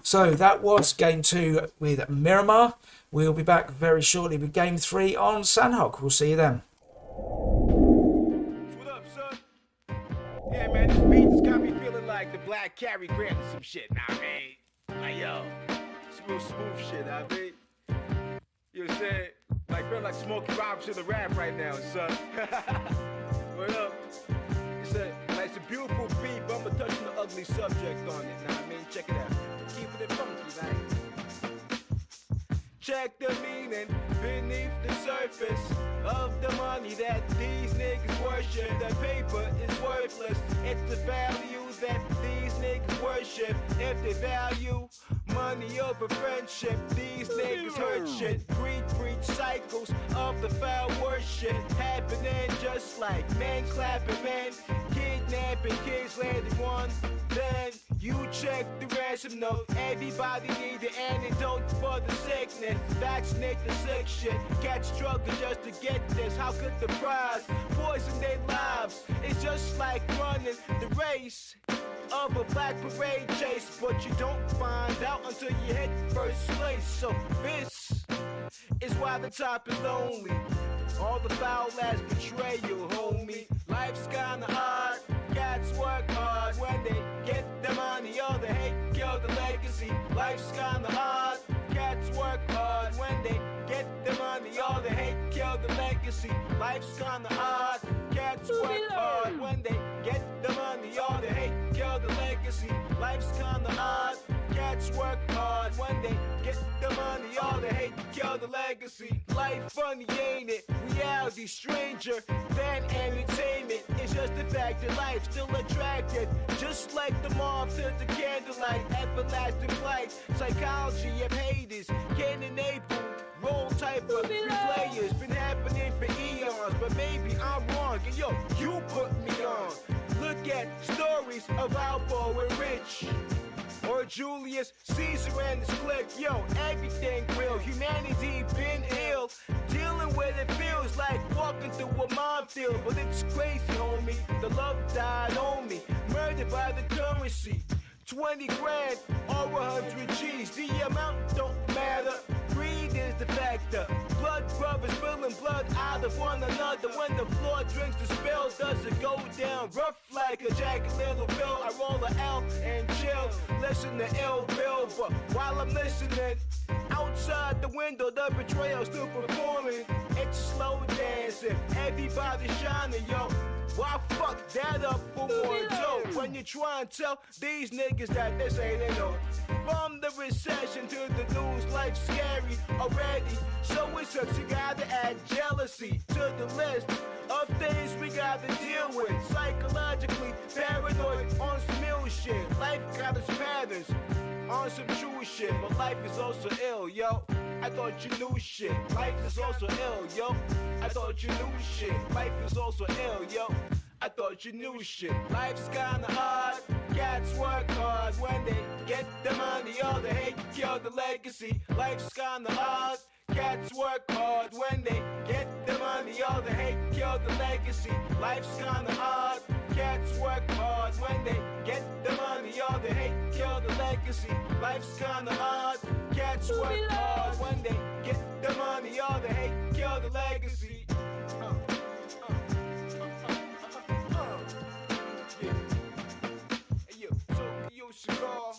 So that was game 2 with Miramar. We'll be back very shortly with game 3 on Sandhawk. We'll see you then. What up, son? Yeah, man, this beat just got me feeling like the Black Cary Grant or some shit, nah, man. Like, yo, it's real smooth shit, I mean. You know what I'm saying? Like, feel like Smokey Robinson the rap right now, son. What up? It's a beautiful beat, but I'm touching the ugly subject on it, nah, I mean, check it out. Keeping it funky, right? Check the meaning beneath the surface of the money that these niggas worship. The paper is worthless. It's the value that these niggas worship. If they value money over friendship, these niggas hurt shit. Greed breeds cycles of the foul worship happening just like men clapping men, kidnapping kids later on. Then you check the ransom note. Everybody need an antidote for the sickness. Vaccinate the sick shit. Catch struggle just to get this. How could the prize poison their lives? It's just like running the race of a black parade chase, but you don't find out until you hit first place. So this is why the top is lonely. All the foul ass betrayal, homie. Life's kinda hard. Cats work hard when they get the money. All the hate, kill the legacy. Life's kinda hard. Cats work hard when they get the money. All the hate, kill the legacy. Life's kinda hard. Cats work hard when they get the money. All the hate, kill the legacy. Life's kinda hard. Cats work hard when they get the money. All the hate, kill the legacy. Life funny, ain't it? Reality stranger than entertainment. It's just the fact that life's still attractive. Just like the moth to the candlelight. Everlasting flight. Psychology of haters. Can't enable role type of replayers. Been happening for eons, but maybe I'm wrong. And yo, you put me on. Look at stories of Alpo and Rich, or Julius Caesar and his clique. Yo, everything real. Humanity been ill. Dealing with it feels like walking through a minefield. But it's crazy, homie. The love died on me. Murdered by the currency. 20 grand or 100 G's. The amount don't matter. Greed is the factor. Blood brothers spilling blood out of one another. When the floor drinks the spill, does it go down rough like a jagged little bill? I roll a L and chill. Listen to ill bill, but while I'm listening, out outside the window, the betrayal still performing. It's slow dancing, everybody shining, yo. Why fuck that up for one joke? When you try and tell these niggas that they say they know. From the recession to the news, life's scary already. So it sucks, you gotta add jealousy to the list of things we gotta deal with. Psychologically paranoid on some ill shit. Life got its patterns on some true shit, but life is also ill, yo. I thought you knew shit. Life is also ill, yo. I thought you knew shit. Life is also ill, yo. I thought you knew shit. Life's kinda hard. Cats work hard when they get the money. All the hate kill the legacy. Life's kinda hard. Cats work hard when they get the money. All the hate kill the legacy. Life's kinda hard. Cats work hard when they get the money. All the hate kill the legacy. Life's kinda hard. Cats work hard when they get the money. All the hate kill the legacy. Hey, yo, Tokyo cigar.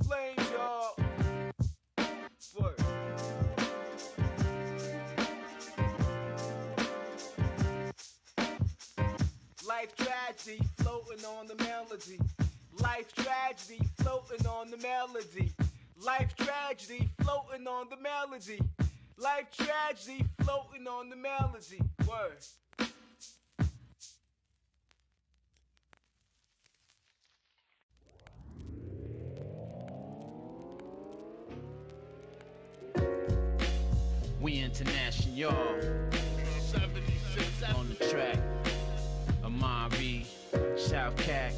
Flames, y'all. Word. Life tragedy, floating on the melody. Life tragedy, floating on the melody. Life tragedy, floating on the melody. Life tragedy, floating on the melody. Word. We international, y'all. 76 on the track. Amari, South Cac.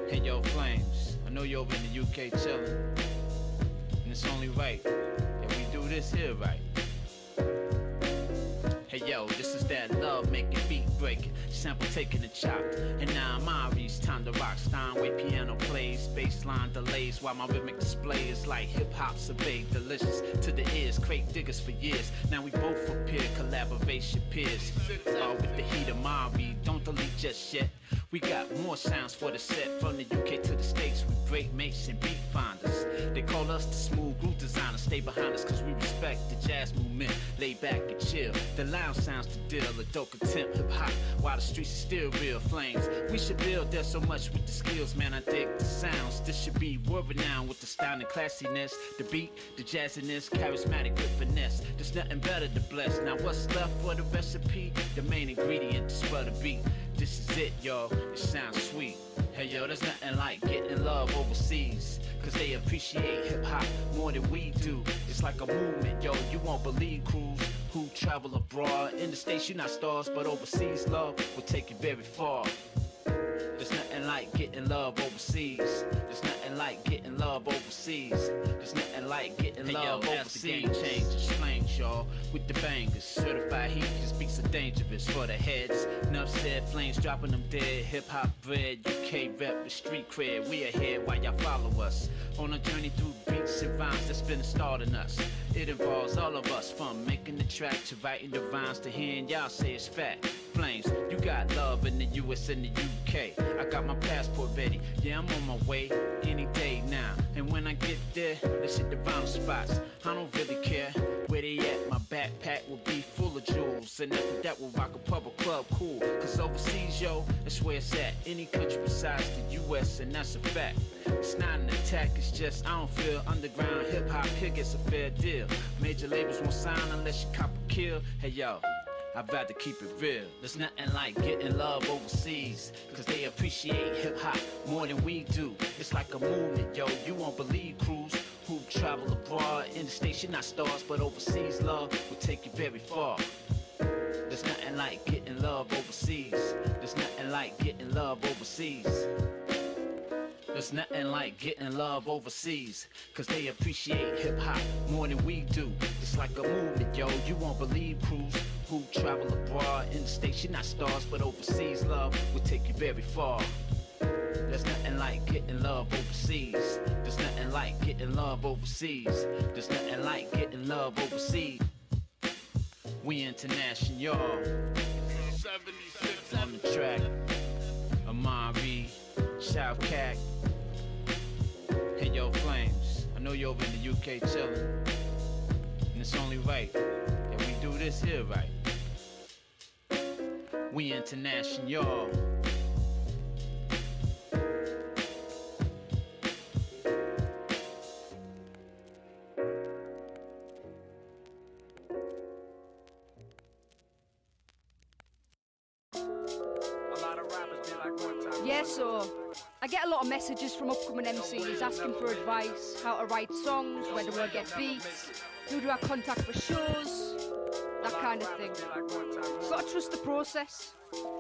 Hey, yo, Flames. I know you're over in the UK chillin'. And it's only right that we do this here right. Hey yo, this is that love making, beat breaking, sample taking and chopped. And now Amari's time to rock. Steinway piano plays, bassline delays, while my rhythmic display is like hip hop's a big delicious to the ears. Crate diggers for years. Now we both appear, collaboration peers. All with the heat of Amari, don't delete just yet. We got more sounds for the set. From the UK to the States, we break mates and beat finders. They call us the smooth groove designers. Stay behind us cause we respect the jazz movement. Lay back and chill. The lounge sounds to deal. Adult contempt, hip hop, while the streets are still real. Flames, we should build. There's so much with the skills, man. I dig the sounds. This should be world renowned with the style and classiness. The beat, the jazziness, charismatic with finesse. There's nothing better to bless. Now what's left for the recipe? The main ingredient to spell the beat. This is it, y'all. It sounds sweet. Hey, yo, there's nothing like getting love overseas. Cause they appreciate hip-hop more than we do. It's like a movement, yo. You won't believe crews who travel abroad. In the States, you're not stars, but overseas love will take you very far. There's nothing like getting love overseas. There's nothing like getting love overseas. There's nothing like getting love overseas. The game changes, flames, y'all, with the bangers. Certified heat, his beats are dangerous for the heads. Enough said, flames dropping them dead. Hip-hop bred, UK rep with street cred. We ahead while y'all follow us on a journey through beats and rhymes that's been starting us. It involves all of us, from making the track to writing the rhymes to hearing y'all say it's fact. Flames, you got love in the US and the UK. I got my passport ready, yeah, I'm on my way any day now. And when I get there, let's hit the round spots. I don't really care where they at. My backpack will be full of jewels, and after that we'll rock a pub or club cool. Cause overseas, yo, that's where it's at. Any country besides the US, and that's a fact. It's not an attack, it's just I don't feel underground hip-hop here gets a fair deal. Major labels won't sign unless you cop a kill. Hey yo, I'd rather keep it real. There's nothing like getting love overseas, cause they appreciate hip-hop more than we do. It's like a movement, yo, you won't believe crews who travel abroad. In the States, you're not stars, but overseas love will take you very far. There's nothing like getting love overseas. There's nothing like getting love overseas. There's nothing like getting love overseas, cause they appreciate hip-hop more than we do. It's like a movement, yo, you won't believe crews who travel abroad. In the States, you're not stars, but overseas love will take you very far. There's nothing like getting love overseas. There's nothing like getting love overseas. There's nothing like getting love overseas. We international, y'all. 76 on the track. Amari, South Cac. Hey yo, Flames. know you're over in the UK chilling, and it's only right that we do this here right. We international, y'all. Yeah, so I get a lot of messages from upcoming MCs asking for advice, how to write songs, where do I get beats, who do I contact for shows, that kind of thing. Gotta trust the process.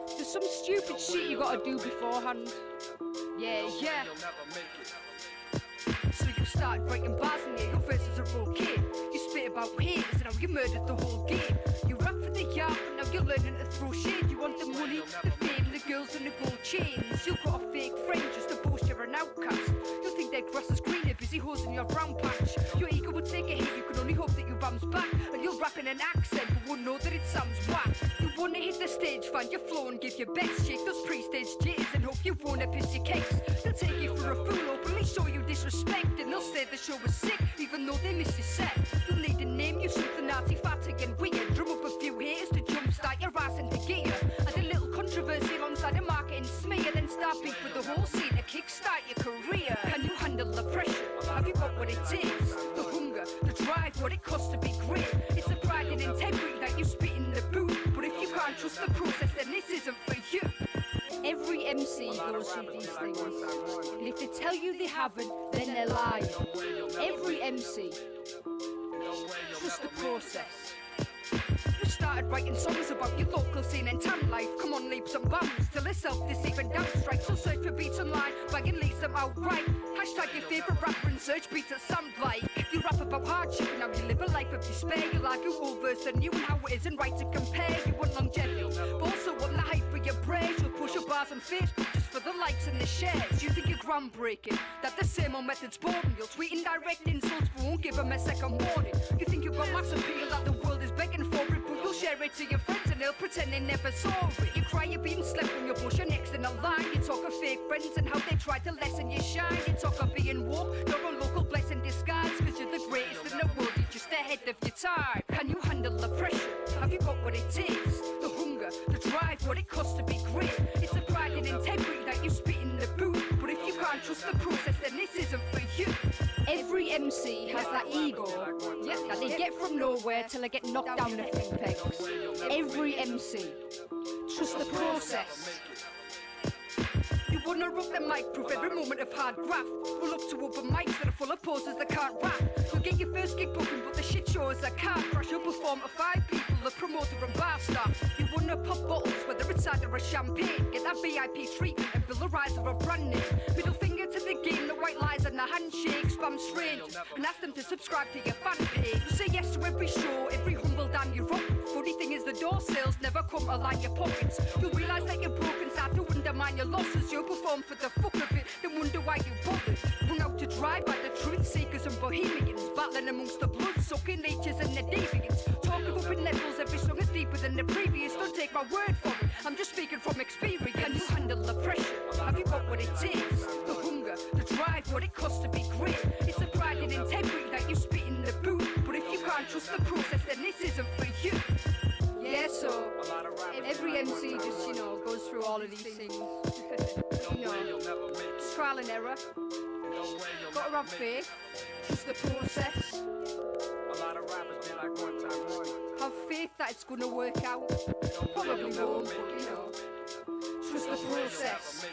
There's some stupid shit you gotta do beforehand. Yeah. So you started writing bars and yeah, your verses are okay. You spit about haters and how you murdered the whole game. You rap for the yard and now you're learning to throw shade. You want the money, the fame, the girls and the gold chains. You've got a fake friend just to boast you're an outcast. You think their grass is greener, busy hosing your brown patch. Your ego would take a hit, you can only hope that you bounce back. And you'll rap in an accent but won't know that it sounds whack. You wanna hit the stage, find your flow and give your best. Shake those pre-stage jitters and hope you wanna piss your cakes. They'll take you for a fool, openly show you disrespect. And they'll say the show was sick, even though they missed your set. You'll need to name you something arty-fatty and weird. Drum up a few haters to jumpstart your ass into gear. Add a little controversy alongside a marketing smear. Then start beef with the whole scene to kickstart your career. Can you handle the pressure? Have you got what it takes? The hunger, the drive, what it costs to be great. It's the pride and integrity that you spit in the booth. But if you can't trust the process, then this isn't for you. Every MC goes through these things, and if they tell you they haven't, then they're lying. Every MC, trust the process. You started writing songs about your local scene and town life. Come on, leaps and bounds till a self-deceiving doubt strikes. So search for beats online, bag and lease them outright. Hashtag your favourite rapper and search beats that sound like. You rap about hardship and how you live a life of despair. You argue old verse and new and how it isn't right to compare. You want longevity, but also want the hype for your praise. You'll push your bars on Facebook just for the likes and the shares. You think you're groundbreaking, that the same old method's boring. You'll tweet indirect insults but won't give them a second warning. You think you've got mass appeal that the world is begging for it, but you'll share it to your friends and they'll pretend they never saw it. You cry you're being slept when you push your next in the line. You talk of fake friends and how they try to lessen your shine. You talk of being woke, you're a local blessing disguise. Cause you're the greatest in the world, you're just ahead of your time. Can you handle the pressure? Have you got what it takes? The hunger, the drive, what it costs to be great. It's the pride and integrity that you spit in the booth. But if you can't trust the process, then this isn't for you. Every MC has that ego, that they get from nowhere till they get knocked down a few pegs. Every MC, trust the process. You wanna rock the mic, prove every moment of hard graft. Roll up to open mics that are full of poses that can't rap. You'll get your first gig booking, but the shit show is a car crash. You'll perform to 5 people, the promoter and bar staff. You wanna pop bottles, whether it's cider or champagne. Get that VIP treatment and build a rise of a brand name. Middle finger to the game, the white lies and the handshake. Spam strangers and ask them to subscribe to your fan page. You say yes to every show, every humble damn you rock. Funny thing is the door sales never come to line your pockets. You'll realise that you're broken, start to undermine your losses. You'll perform for the fuck of it, then wonder why you bothered. Hung out to dry by the truth seekers and bohemians, battling amongst the blood-sucking natures and the deviants. Talk of up in levels, every song is deeper than the previous. Don't take my word for it, I'm just speaking from experience. Can you handle the pressure? Have you got what it takes? The hunger, the drive, what it costs to be great. It's the pride and integrity that you spit in the booth. But if you can't trust the process, then this isn't for you. Yeah, so every MC just, goes through all of these things. Trial and error. Gotta have faith. Trust the process. Have faith that it's gonna work out. Probably won't, but trust the process.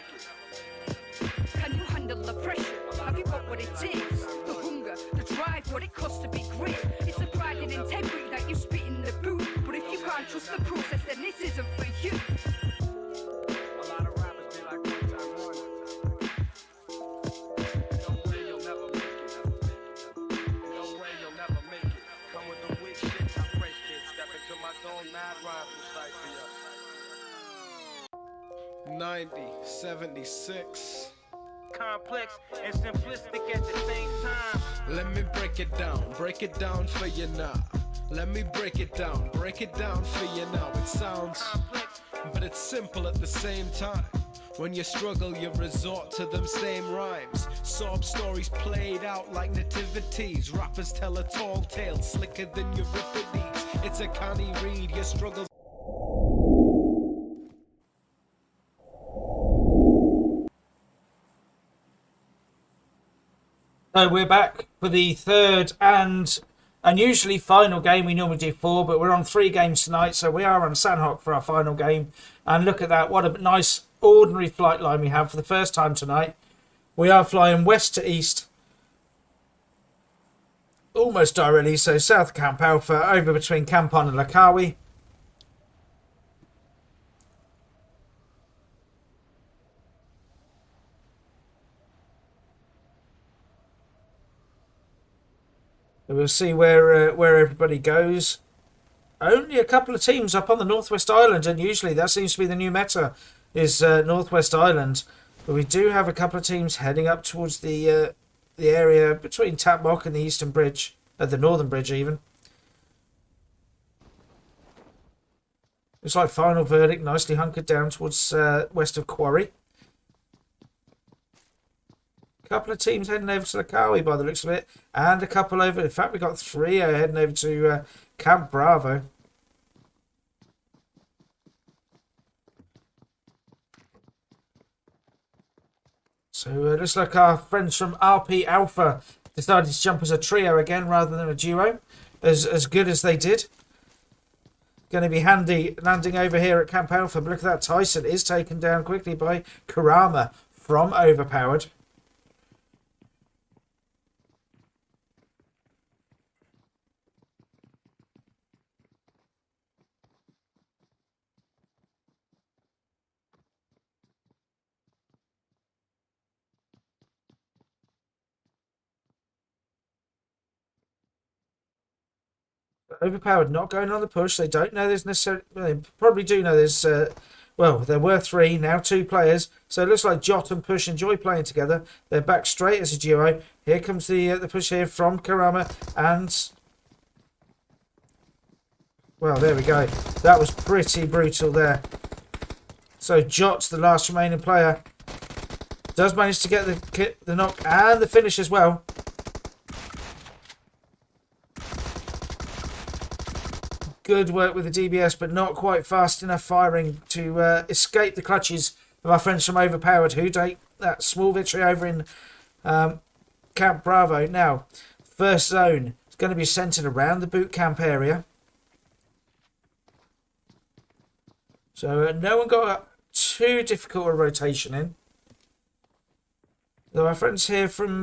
Can you handle the pressure? Have you got what it takes? The hunger, the drive, what it costs to be great. It's the pride and integrity that you spit in the booth. But if you can't trust the process, then this isn't for you. '76. Complex and simplistic at the same time. Let me break it down for you now. Let me break it down for you now. It sounds, but it's simple at the same time. When you struggle, you resort to them same rhymes. Sob stories played out like nativities. Rappers tell a tall tale, slicker than Euripides. It's a canny read, your struggles. So we're back for the third and unusually final game. We normally do 4, but we're on 3 games tonight. So we are on Sandhock for our final game. And look at that. What a nice ordinary flight line we have for the first time tonight. We are flying west to east. Almost directly. So south of Camp Alpha, over between Kampon and Lakawi. We'll see where everybody goes. Only a couple of teams up on the Northwest Island, and usually that seems to be the new meta, is Northwest Island. But we do have a couple of teams heading up towards the area between Tapmock and the Eastern Bridge, the Northern Bridge even. Looks like Final Verdict nicely hunkered down towards west of Quarry. Couple of teams heading over to Lakawi by the looks of it, and a couple over. In fact, we got 3 heading over to Camp Bravo. So it looks like our friends from RP Alpha decided to jump as a trio again rather than a duo, as good as they did. Going to be handy landing over here at Camp Alpha. But look at that, Tyson is taken down quickly by Karama from Overpowered. Overpowered not going on the push. They don't know there's necessarily... Well, they probably do know there's... well, there were 3, now 2 players. So it looks like Jot and Push enjoy playing together. They're back straight as a duo. Here comes the push here from Karama. And... well, there we go. That was pretty brutal there. So Jot, the last remaining player, does manage to get the knock and the finish as well. Good work with the DBS, but not quite fast enough firing to escape the clutches of our friends from Overpowered, who take that small victory over in Camp Bravo. Now, first zone is going to be centered around the boot camp area. So no one got too difficult a rotation in. Though our friends here from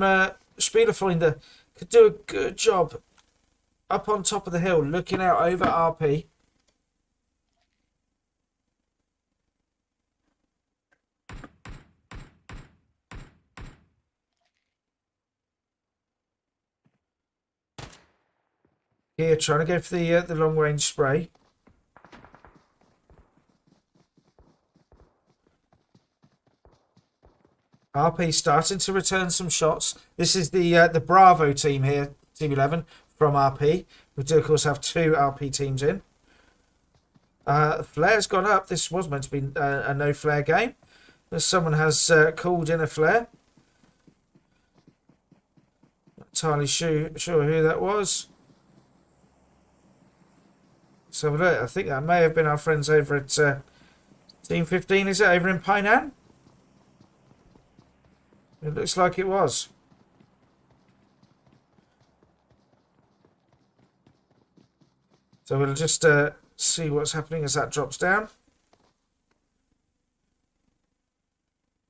Spielerfinder could do a good job up on top of the hill, looking out over RP. Here, trying to go for the long range spray. RP starting to return some shots. This is the Bravo team here, Team 11. From RP. We do, of course, have 2 RP teams in. Flare's gone up. This was meant to be a no-flare game. Someone has called in a flare. Not entirely sure who that was. So I think that may have been our friends over at Team 15. Is it over in Painan? It looks like it was. So we'll just see what's happening as that drops down.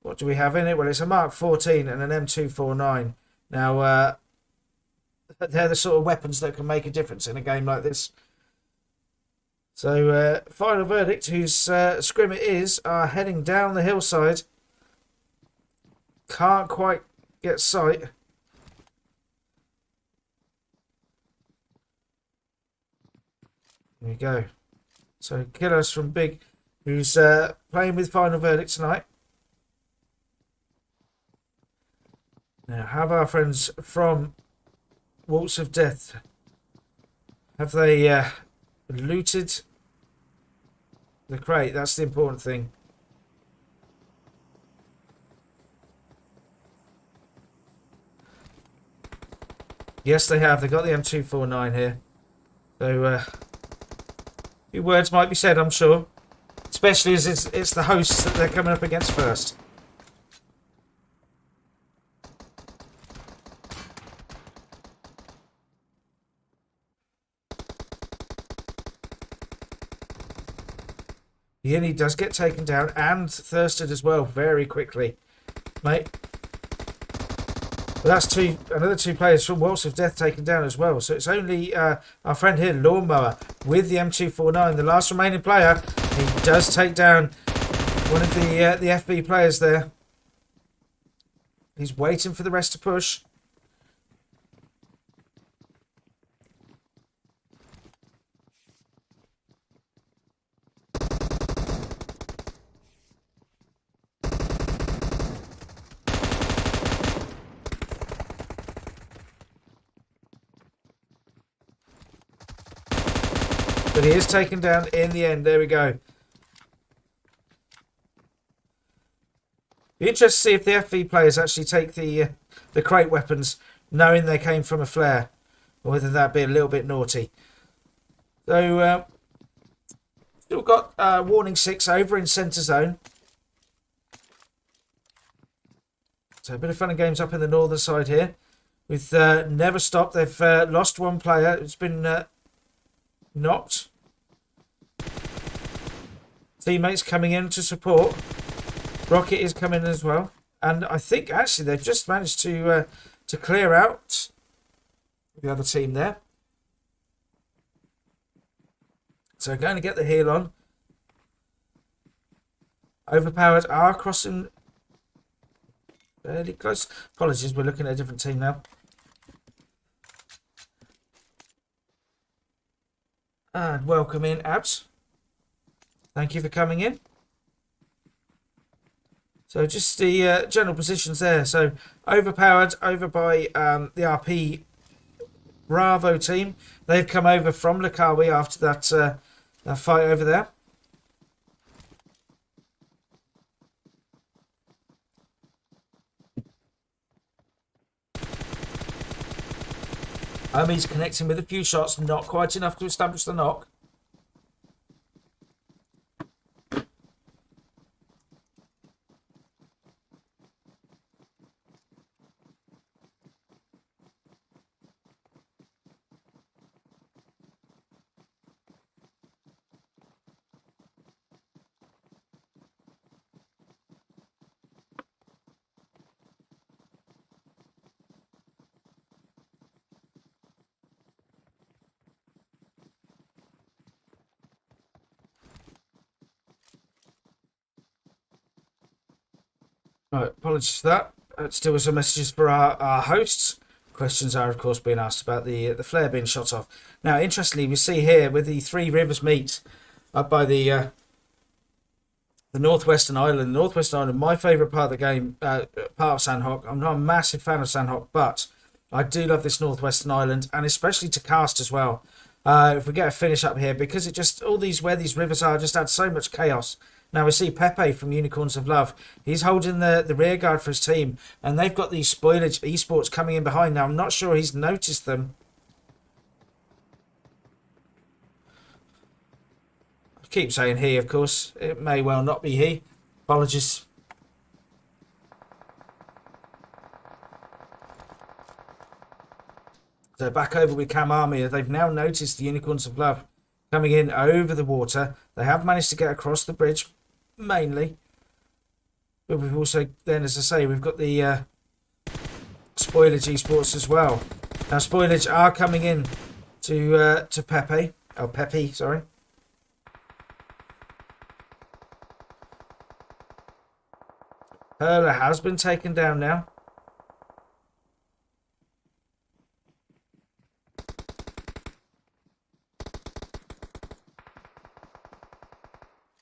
What do we have in it? Well, it's a Mark 14 and an M249. Now, they're the sort of weapons that can make a difference in a game like this. So, Final Verdict, whose scrim it is, are heading down the hillside. Can't quite get sight. There we go. So Killers from Big, who's playing with Final Verdict tonight. Now, have our friends from Waltz of Death, have they looted the crate? That's the important thing. Yes, they have. They've got the M249 here. So, a few words might be said, I'm sure. Especially as it's the hosts that they're coming up against first. Yini does get taken down and thirsted as well very quickly, mate. But that's another two players from Waltz of Death taken down as well. So it's only our friend here, Lawnmower, with the M249, the last remaining player. He does take down one of the FB players there. He's waiting for the rest to push. But he is taken down in the end. There we go. Be interested to see if the FV players actually take the crate weapons, knowing they came from a flare, or whether that'd be a little bit naughty. So still got warning 6 over in centre zone. So a bit of fun and games up in the northern side here. With Never Stop, they've lost one player. It's been knocked. Teammates coming in to support. Rocket is coming in as well. And I think actually they've just managed to clear out the other team there. So going to get the heal on. Overpowered are crossing fairly close. Apologies, we're looking at a different team now. And welcome in, Abs. Thank you for coming in. So just the general positions there. So overpowered over by the RP Bravo team. They've come over from Lukawi after that fight over there. He's connecting with a few shots, not quite enough to establish the knock. Right, apologies for that. Still with some messages for our hosts. Questions are, of course, being asked about the flare being shot off. Now, interestingly, we see here with the Three Rivers meet up by the Northwestern Island. Northwestern Island, my favourite part of the game, part of Sandhawk. I'm not a massive fan of Sandhawk, but I do love this Northwestern Island, and especially to cast as well. If we get a finish up here, because it just, all these, where these rivers are, just add so much chaos. Now we see Pepe from Unicorns of Love. He's holding the rear guard for his team. And they've got these spoilage eSports coming in behind. Now I'm not sure he's noticed them. I keep saying he, of course. It may well not be he. Apologies. So back over with Cam Army. They've now noticed the Unicorns of Love coming in over the water. They have managed to get across the bridge, mainly. But we've also, then, as I say, we've got the Spoilage Esports as well. Now, Spoilage are coming in to Pepe. Oh, Pepe, sorry. Perla has been taken down now.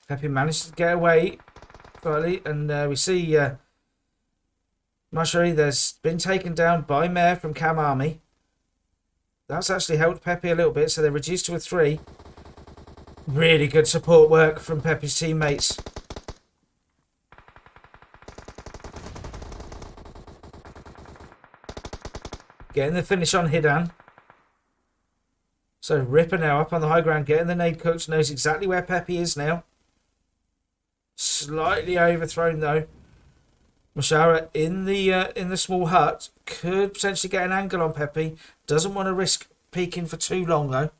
Pepe managed to get away slightly, and we see Mashari there's been taken down by Mare from Cam Army. That's actually helped Pepe a little bit, so they're reduced to a 3. Really good support work from Pepe's teammates. Getting the finish on Hidan. So Ripper now up on the high ground, getting the nade cooked, knows exactly where Pepe is now. Slightly overthrown though. Mashara in the small hut could potentially get an angle on Pepe. Doesn't want to risk peeking for too long though.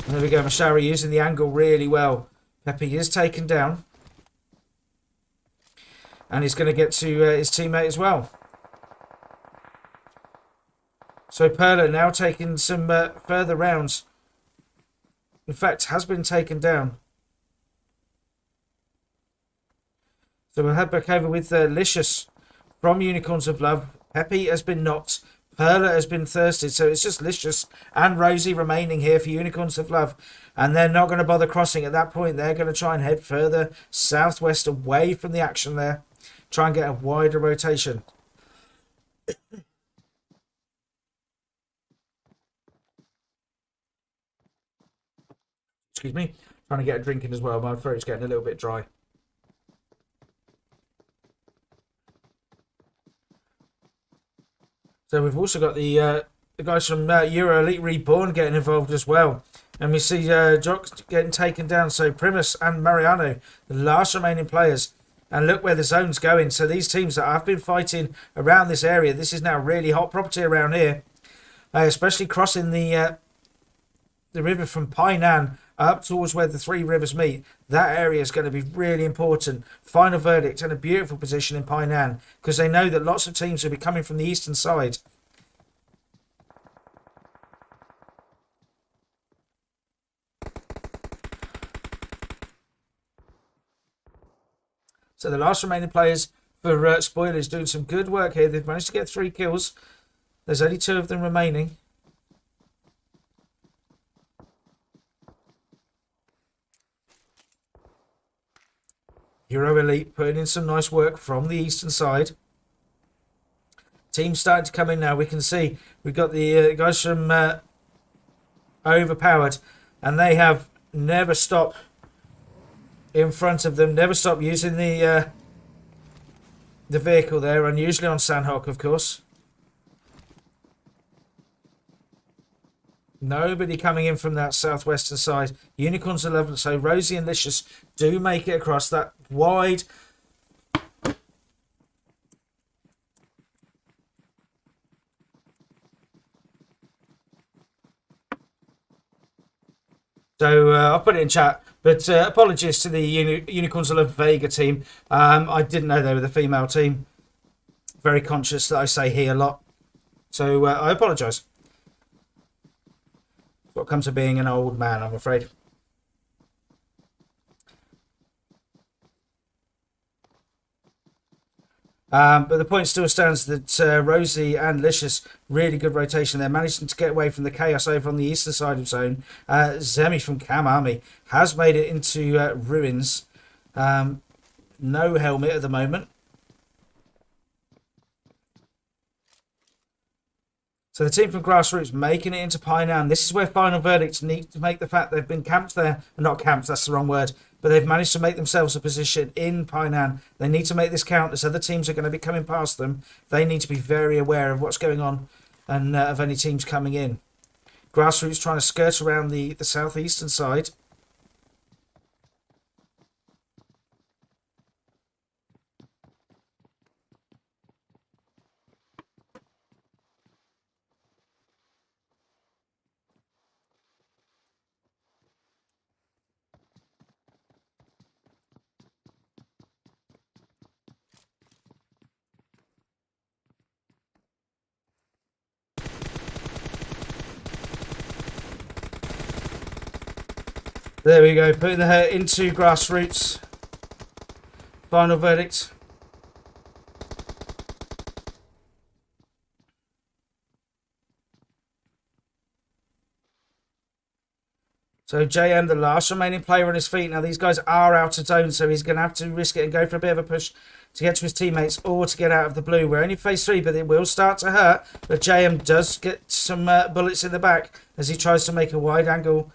There we go, Mashara using the angle really well. Pepe is taken down. And he's going to get to his teammate as well. So Perla now taking some further rounds. In fact, has been taken down. So we'll head back over with Licious from Unicorns of Love. Pepe has been knocked. Perla has been thirsted, so it's just Licious and Rosie remaining here for Unicorns of Love. And they're not going to bother crossing at that point. They're going to try and head further southwest away from the action there. Try and get a wider rotation. Excuse me. Trying to get a drink in as well. My throat's getting a little bit dry. So we've also got the guys from Euro Elite Reborn getting involved as well. And we see Jock getting taken down. So Primus and Mariano, the last remaining players. And look where the zone's going. So these teams that have been fighting around this area, this is now really hot property around here. Especially crossing the river from Painan up towards where the three rivers meet. That area is going to be really important. Final verdict and a beautiful position in Painan, because they know that lots of teams will be coming from the eastern side. So the last remaining players for Spoilers doing some good work here. They've managed to get 3 kills. There's only 2 of them remaining. Euro Elite putting in some nice work from the eastern side. Teams starting to come in now. We can see we've got the guys from Overpowered, and they have never stopped in front of them. Never stop using the vehicle there, and usually on Sandhawk, of course. Nobody coming in from that southwestern side. Unicorns are level, so Rosie and Licious do make it across that wide. So I'll put it in chat. But apologies to the Unicorns of Love Vega team. I didn't know they were the female team. Very conscious that I say he a lot. So I apologise. What comes to being an old man, I'm afraid. But the point still stands that Rosie and Licious, really good rotation there, managing to get away from the chaos over on the eastern side of zone. Zemi from Cam Army has made it into ruins. No helmet at the moment. So the team from Grassroots making it into Painan. This is where Final Verdicts need to make the fact they've been camped there. Not camped, that's the wrong word. But they've managed to make themselves a position in Painan. They need to make this count as other teams are going to be coming past them. They need to be very aware of what's going on and of any teams coming in. Grassroots trying to skirt around the southeastern side. There we go, putting the hurt into Grassroots. Final verdict. So JM, the last remaining player on his feet. Now these guys are out of zone, so he's going to have to risk it and go for a bit of a push to get to his teammates or to get out of the blue. We're only phase 3, but it will start to hurt. But JM does get some bullets in the back as he tries to make a wide angle.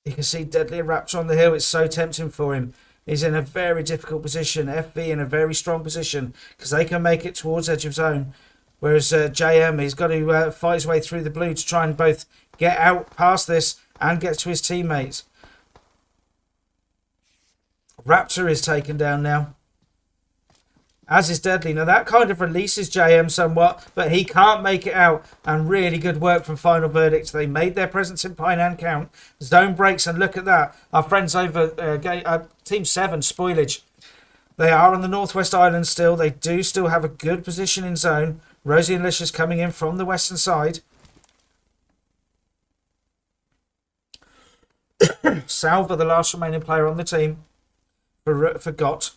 You can see Deadly Raptor on the hill. It's so tempting for him. He's in a very difficult position. FB in a very strong position because they can make it towards edge of zone. Whereas JM, he's got to fight his way through the blue to try and both get out past this and get to his teammates. Raptor is taken down now. As is Deadly. Now that kind of releases JM somewhat, but he can't make it out. And really good work from Final Verdict. They made their presence in Pine count. Zone breaks, and look at that. Our friends over Team 7, Spoilage. They are on the Northwest Island still. They do still have a good position in zone. Rosie and Licious coming in from the western side. Salva, the last remaining player on the team for GOT.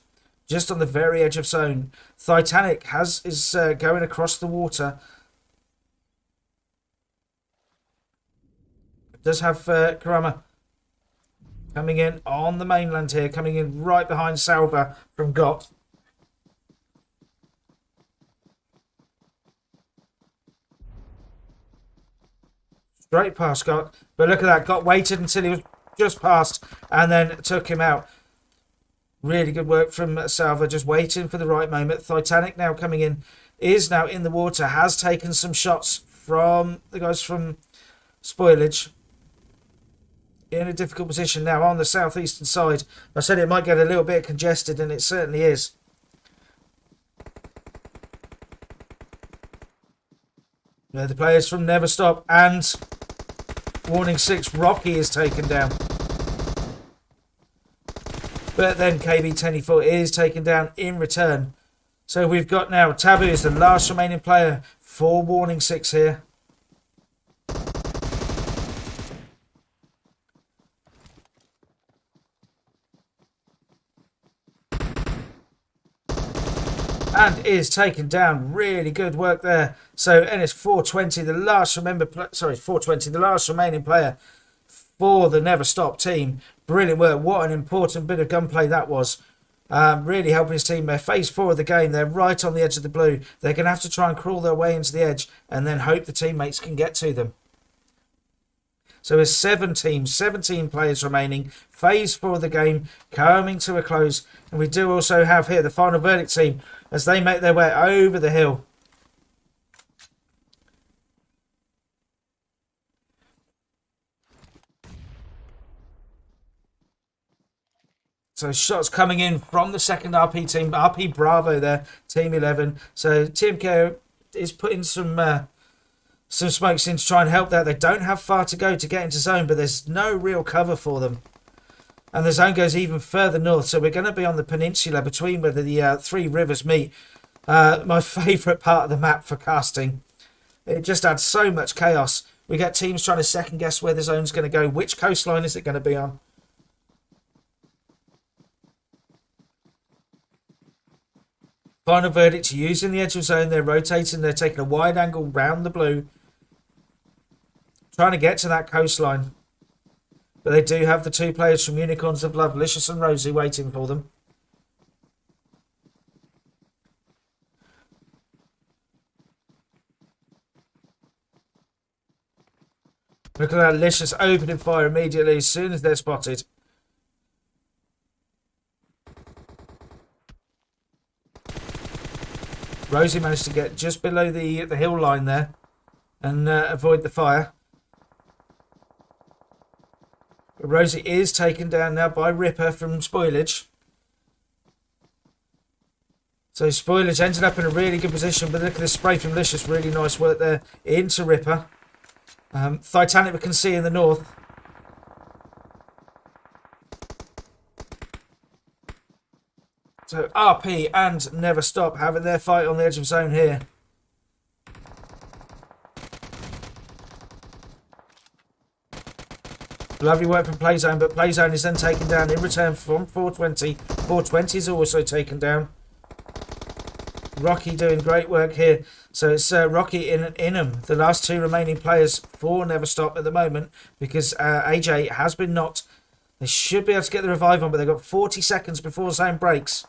Just on the very edge of zone. Titanic is going across the water. It does have Karama coming in on the mainland here. Coming in right behind Salva from GOT. Straight past GOT. But look at that. GOT waited until he was just past and then took him out. Really good work from Salva, just waiting for the right moment. Titanic now coming in, is now in the water, has taken some shots from the guys from Spoilage. In a difficult position now on the southeastern side. I said it might get a little bit congested, and it certainly is. The players from Never Stop and Warning 6, Rocky is taken down. But then KB24 is taken down in return. So we've got now Taboo is the last remaining player for Warning 6 here. And is taken down. Really good work there. So NS420, the last 420, the last remaining player for the Never Stop team. Brilliant work. What an important bit of gunplay that was. Really helping his team. They're phase 4 of the game. They're right on the edge of the blue. They're going to have to try and crawl their way into the edge and then hope the teammates can get to them. So there's 7 teams, 17 players remaining. Phase 4 of the game coming to a close. And we do also have here the Final Verdict team as they make their way over the hill. So shots coming in from the second RP team, RP Bravo there, Team 11. So TMK is putting some smokes in to try and help that. They don't have far to go to get into zone, but there's no real cover for them. And the zone goes even further north, so we're going to be on the peninsula between where the 3 rivers meet. My favourite part of the map for casting. It just adds so much chaos. We get teams trying to second guess where the zone's going to go. Which coastline is it going to be on? Final Verdict using the edge of zone. They're rotating. They're taking a wide angle round the blue. Trying to get to that coastline. But they do have the 2 players from Unicorns of Love, Licious and Rosie, waiting for them. Look at that, Licious opening fire immediately as soon as they're spotted. Rosie managed to get just below the hill line there and avoid the fire. But Rosie is taken down now by Ripper from Spoilage. So Spoilage ended up in a really good position, but look at the spray from Licious. Really nice work there into Ripper. Titanic we can see in the north. So RP and Never Stop having their fight on the edge of zone here. Lovely work from Playzone, but Playzone is then taken down in return from 420. 420 is also taken down. Rocky doing great work here. So it's Rocky and Inham, the last two remaining players for Never Stop at the moment, because AJ has been knocked. They should be able to get the revive on, but they've got 40 seconds before zone breaks.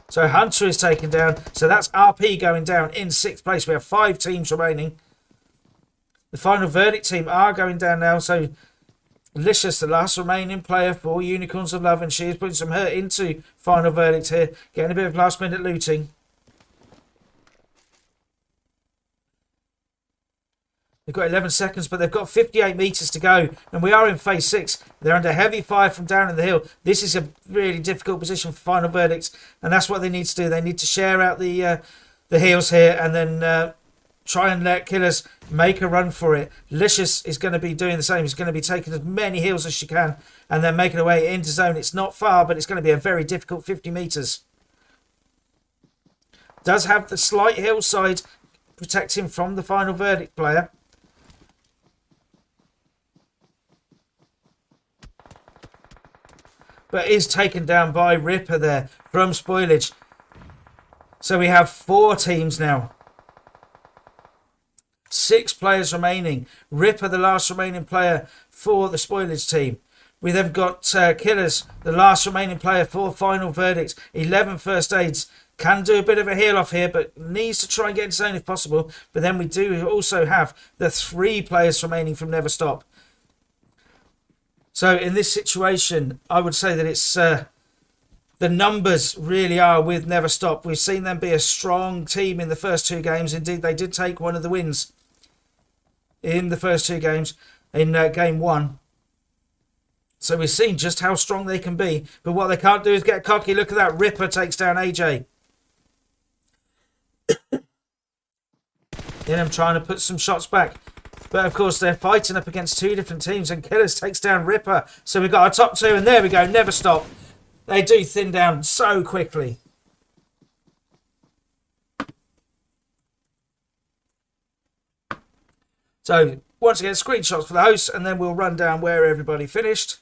So Hunter is taken down. So that's RP going down in 6th place. We have 5 teams remaining. The final verdict team are going down now. So Licious, the last remaining player for Unicorns of Love, and she is putting some hurt into final verdict here, getting a bit of last minute looting. They've got 11 seconds, but they've got 58 metres to go, and we are in phase 6. They're under heavy fire from down in the hill. This is a really difficult position for final verdicts, and that's what they need to do. They need to share out the heals here, and then try and let Killers make a run for it. Licious is going to be doing the same. He's going to be taking as many heals as she can, and then making her way into zone. It's not far, but it's going to be a very difficult 50 metres. Does have the slight hillside protecting from the final verdict player. But is taken down by Ripper there from Spoilage. So we have 4 teams now. 6 players remaining. Ripper, the last remaining player for the Spoilage team. We then got Killers, the last remaining player for final verdict. 11 first aids. Can do a bit of a heal off here, but needs to try and get into zone if possible. But then we do also have the 3 players remaining from Never Stop. So in this situation, I would say that it's the numbers really are with Never Stop. We've seen them be a strong team in the first 2 games. Indeed, they did take one of the wins in the first 2 games in game 1. So we've seen just how strong they can be. But what they can't do is get cocky. Look at that. Ripper takes down AJ. Then I'm trying to put some shots back. But of course, they're fighting up against 2 different teams, and Killers takes down Ripper. So we've got our top 2, and there we go. Never Stop. They do thin down so quickly. So once again, screenshots for the hosts, and then we'll run down where everybody finished.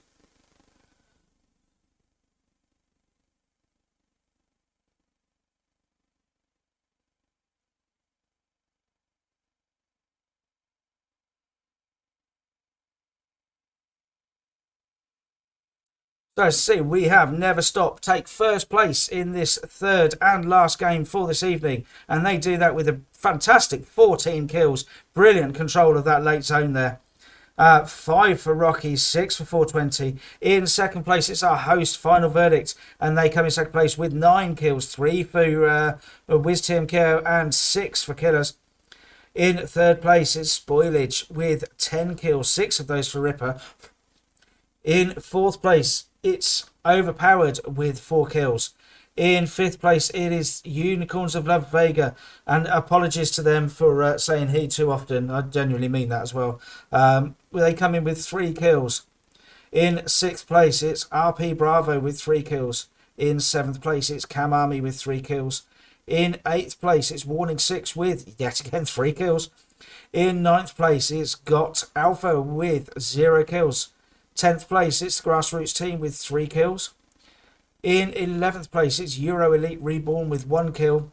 So as you see, we have Never Stop take first place in this 3rd and last game for this evening. And they do that with a fantastic 14 kills. Brilliant control of that late zone there. 5 for Rocky, 6 for 420. In second place, it's our host, Final Verdict. And they come in second place with 9 kills. 3 for WizTMK and 6 for Killers. In third place, it's Spoilage with 10 kills. 6 of those for Ripper. In fourth place, it's Overpowered with 4 kills. In 5th place, it is Unicorns of Love Vega. And apologies to them for saying he too often. I genuinely mean that as well. They come in with 3 kills. In 6th place, it's RP Bravo with 3 kills. In 7th place, it's Cam Army with 3 kills. In 8th place, it's Warning 6 with, yet again, 3 kills. In 9th place, it's Got Alpha with 0 kills. 10th place, it's the Grassroots team with 3 kills. In 11th place, it's Euro Elite Reborn with 1 kill.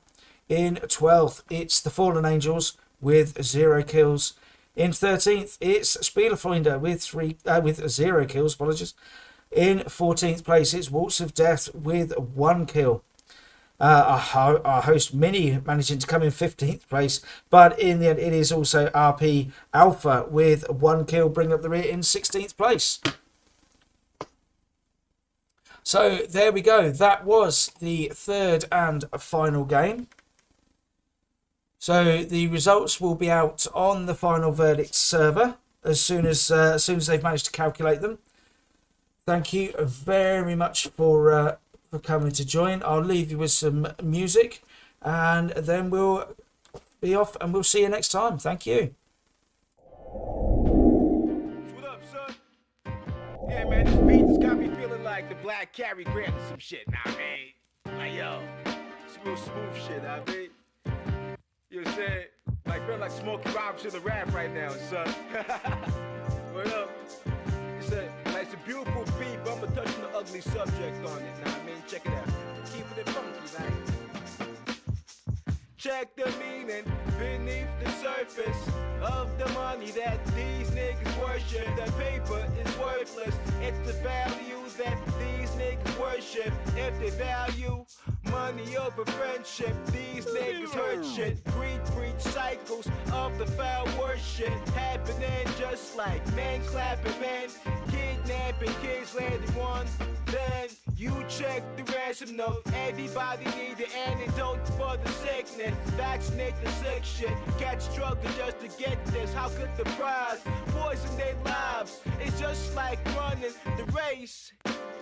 In 12th, it's the Fallen Angels with 0 kills. In 13th, it's Spielefinder with 0 kills. Apologies. In 14th place, it's Waltz of Death with 1 kill. Our host Mini managing to come in 15th place, but in the end it is also RP Alpha with 1 kill, bringing up the rear in 16th place. So there we go. That was the 3rd and final game. So the results will be out on the Final Verdict server as soon as they've managed to calculate them. Thank you very much for coming to join. I'll leave you with some music, and then we'll be off, and we'll see you next time. Thank you. What up, son? Yeah, man, this beat just got me feeling like the Black Cary Grant or some shit, nah, man. Like, yo, it's real smooth shit, nah, man. You know what I'm saying? Like, feel like Smokey Robinson the rap right now, son. What up? It's a beautiful beat, but I'm touching the ugly subject on it. Now I mean, check it out. Keeping it funky, right? Check the meaning beneath the surface of the money that these niggas worship. The paper is worthless. It's the value that these niggas worship. If they value money over friendship, these niggas hurt shit. Greed breeds cycles of the foul worship happening just like men clapping men, kidnapping kids landing one. Then you check the ransom note. Everybody need an antidote for the sickness. Vaccinate the sick shit. Cats struggle just to get this. How could the prize poison their lives? It's just like running the race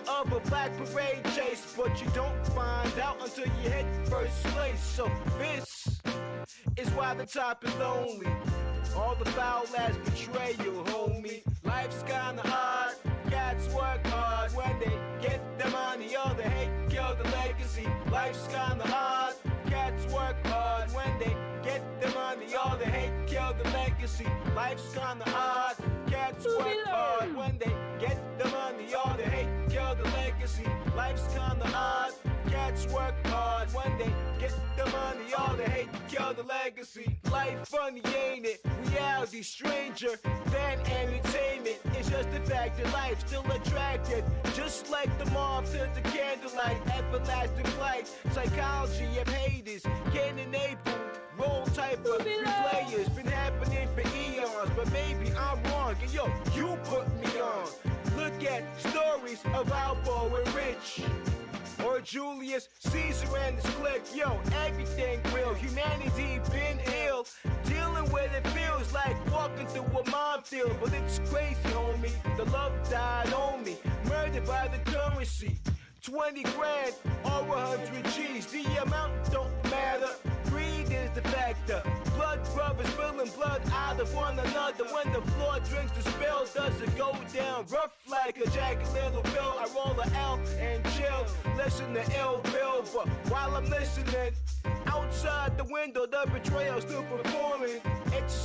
of a black parade chase, but you don't find out until you hit first place. So this is why the top is lonely. All the foul ass betrayal, homie. Life's kinda hard. Cats work hard when they get the money. All the hate, kill the legacy. Life's kinda hard. Cats work hard when they get the money. All the hate, kill the legacy. Life's kinda hard. Cats work hard when they get the money. All the hate, kill the legacy. Life's kinda hard. Cats work hard when they get the money. All the hate, kill the legacy. Life funny, ain't it? Reality stranger than entertainment. It's just the fact that life's still attractive. Just like the moth to the candlelight. Everlasting flight. Psychology of haters can't enable role type of replayers. Been happening for eons, but maybe I'm wrong. And yo, you put me on. Look at stories of Albo and Rich, or Julius Caesar and his clique. Yo, everything real. Humanity been ill. Dealing with it feels like walking through a minefield. But it's crazy, homie. The love died on me. Murdered by the currency. 20 grand or 100 G's. The amount don't matter. Greed is the factor. Blood brothers spilling blood out of one another. When the floor drinks the spill, does it go down rough like a Jack Little Bill? I roll a L and chill. Listen to Ill Bill, but while I'm listening, outside the window, the betrayal still performing. It's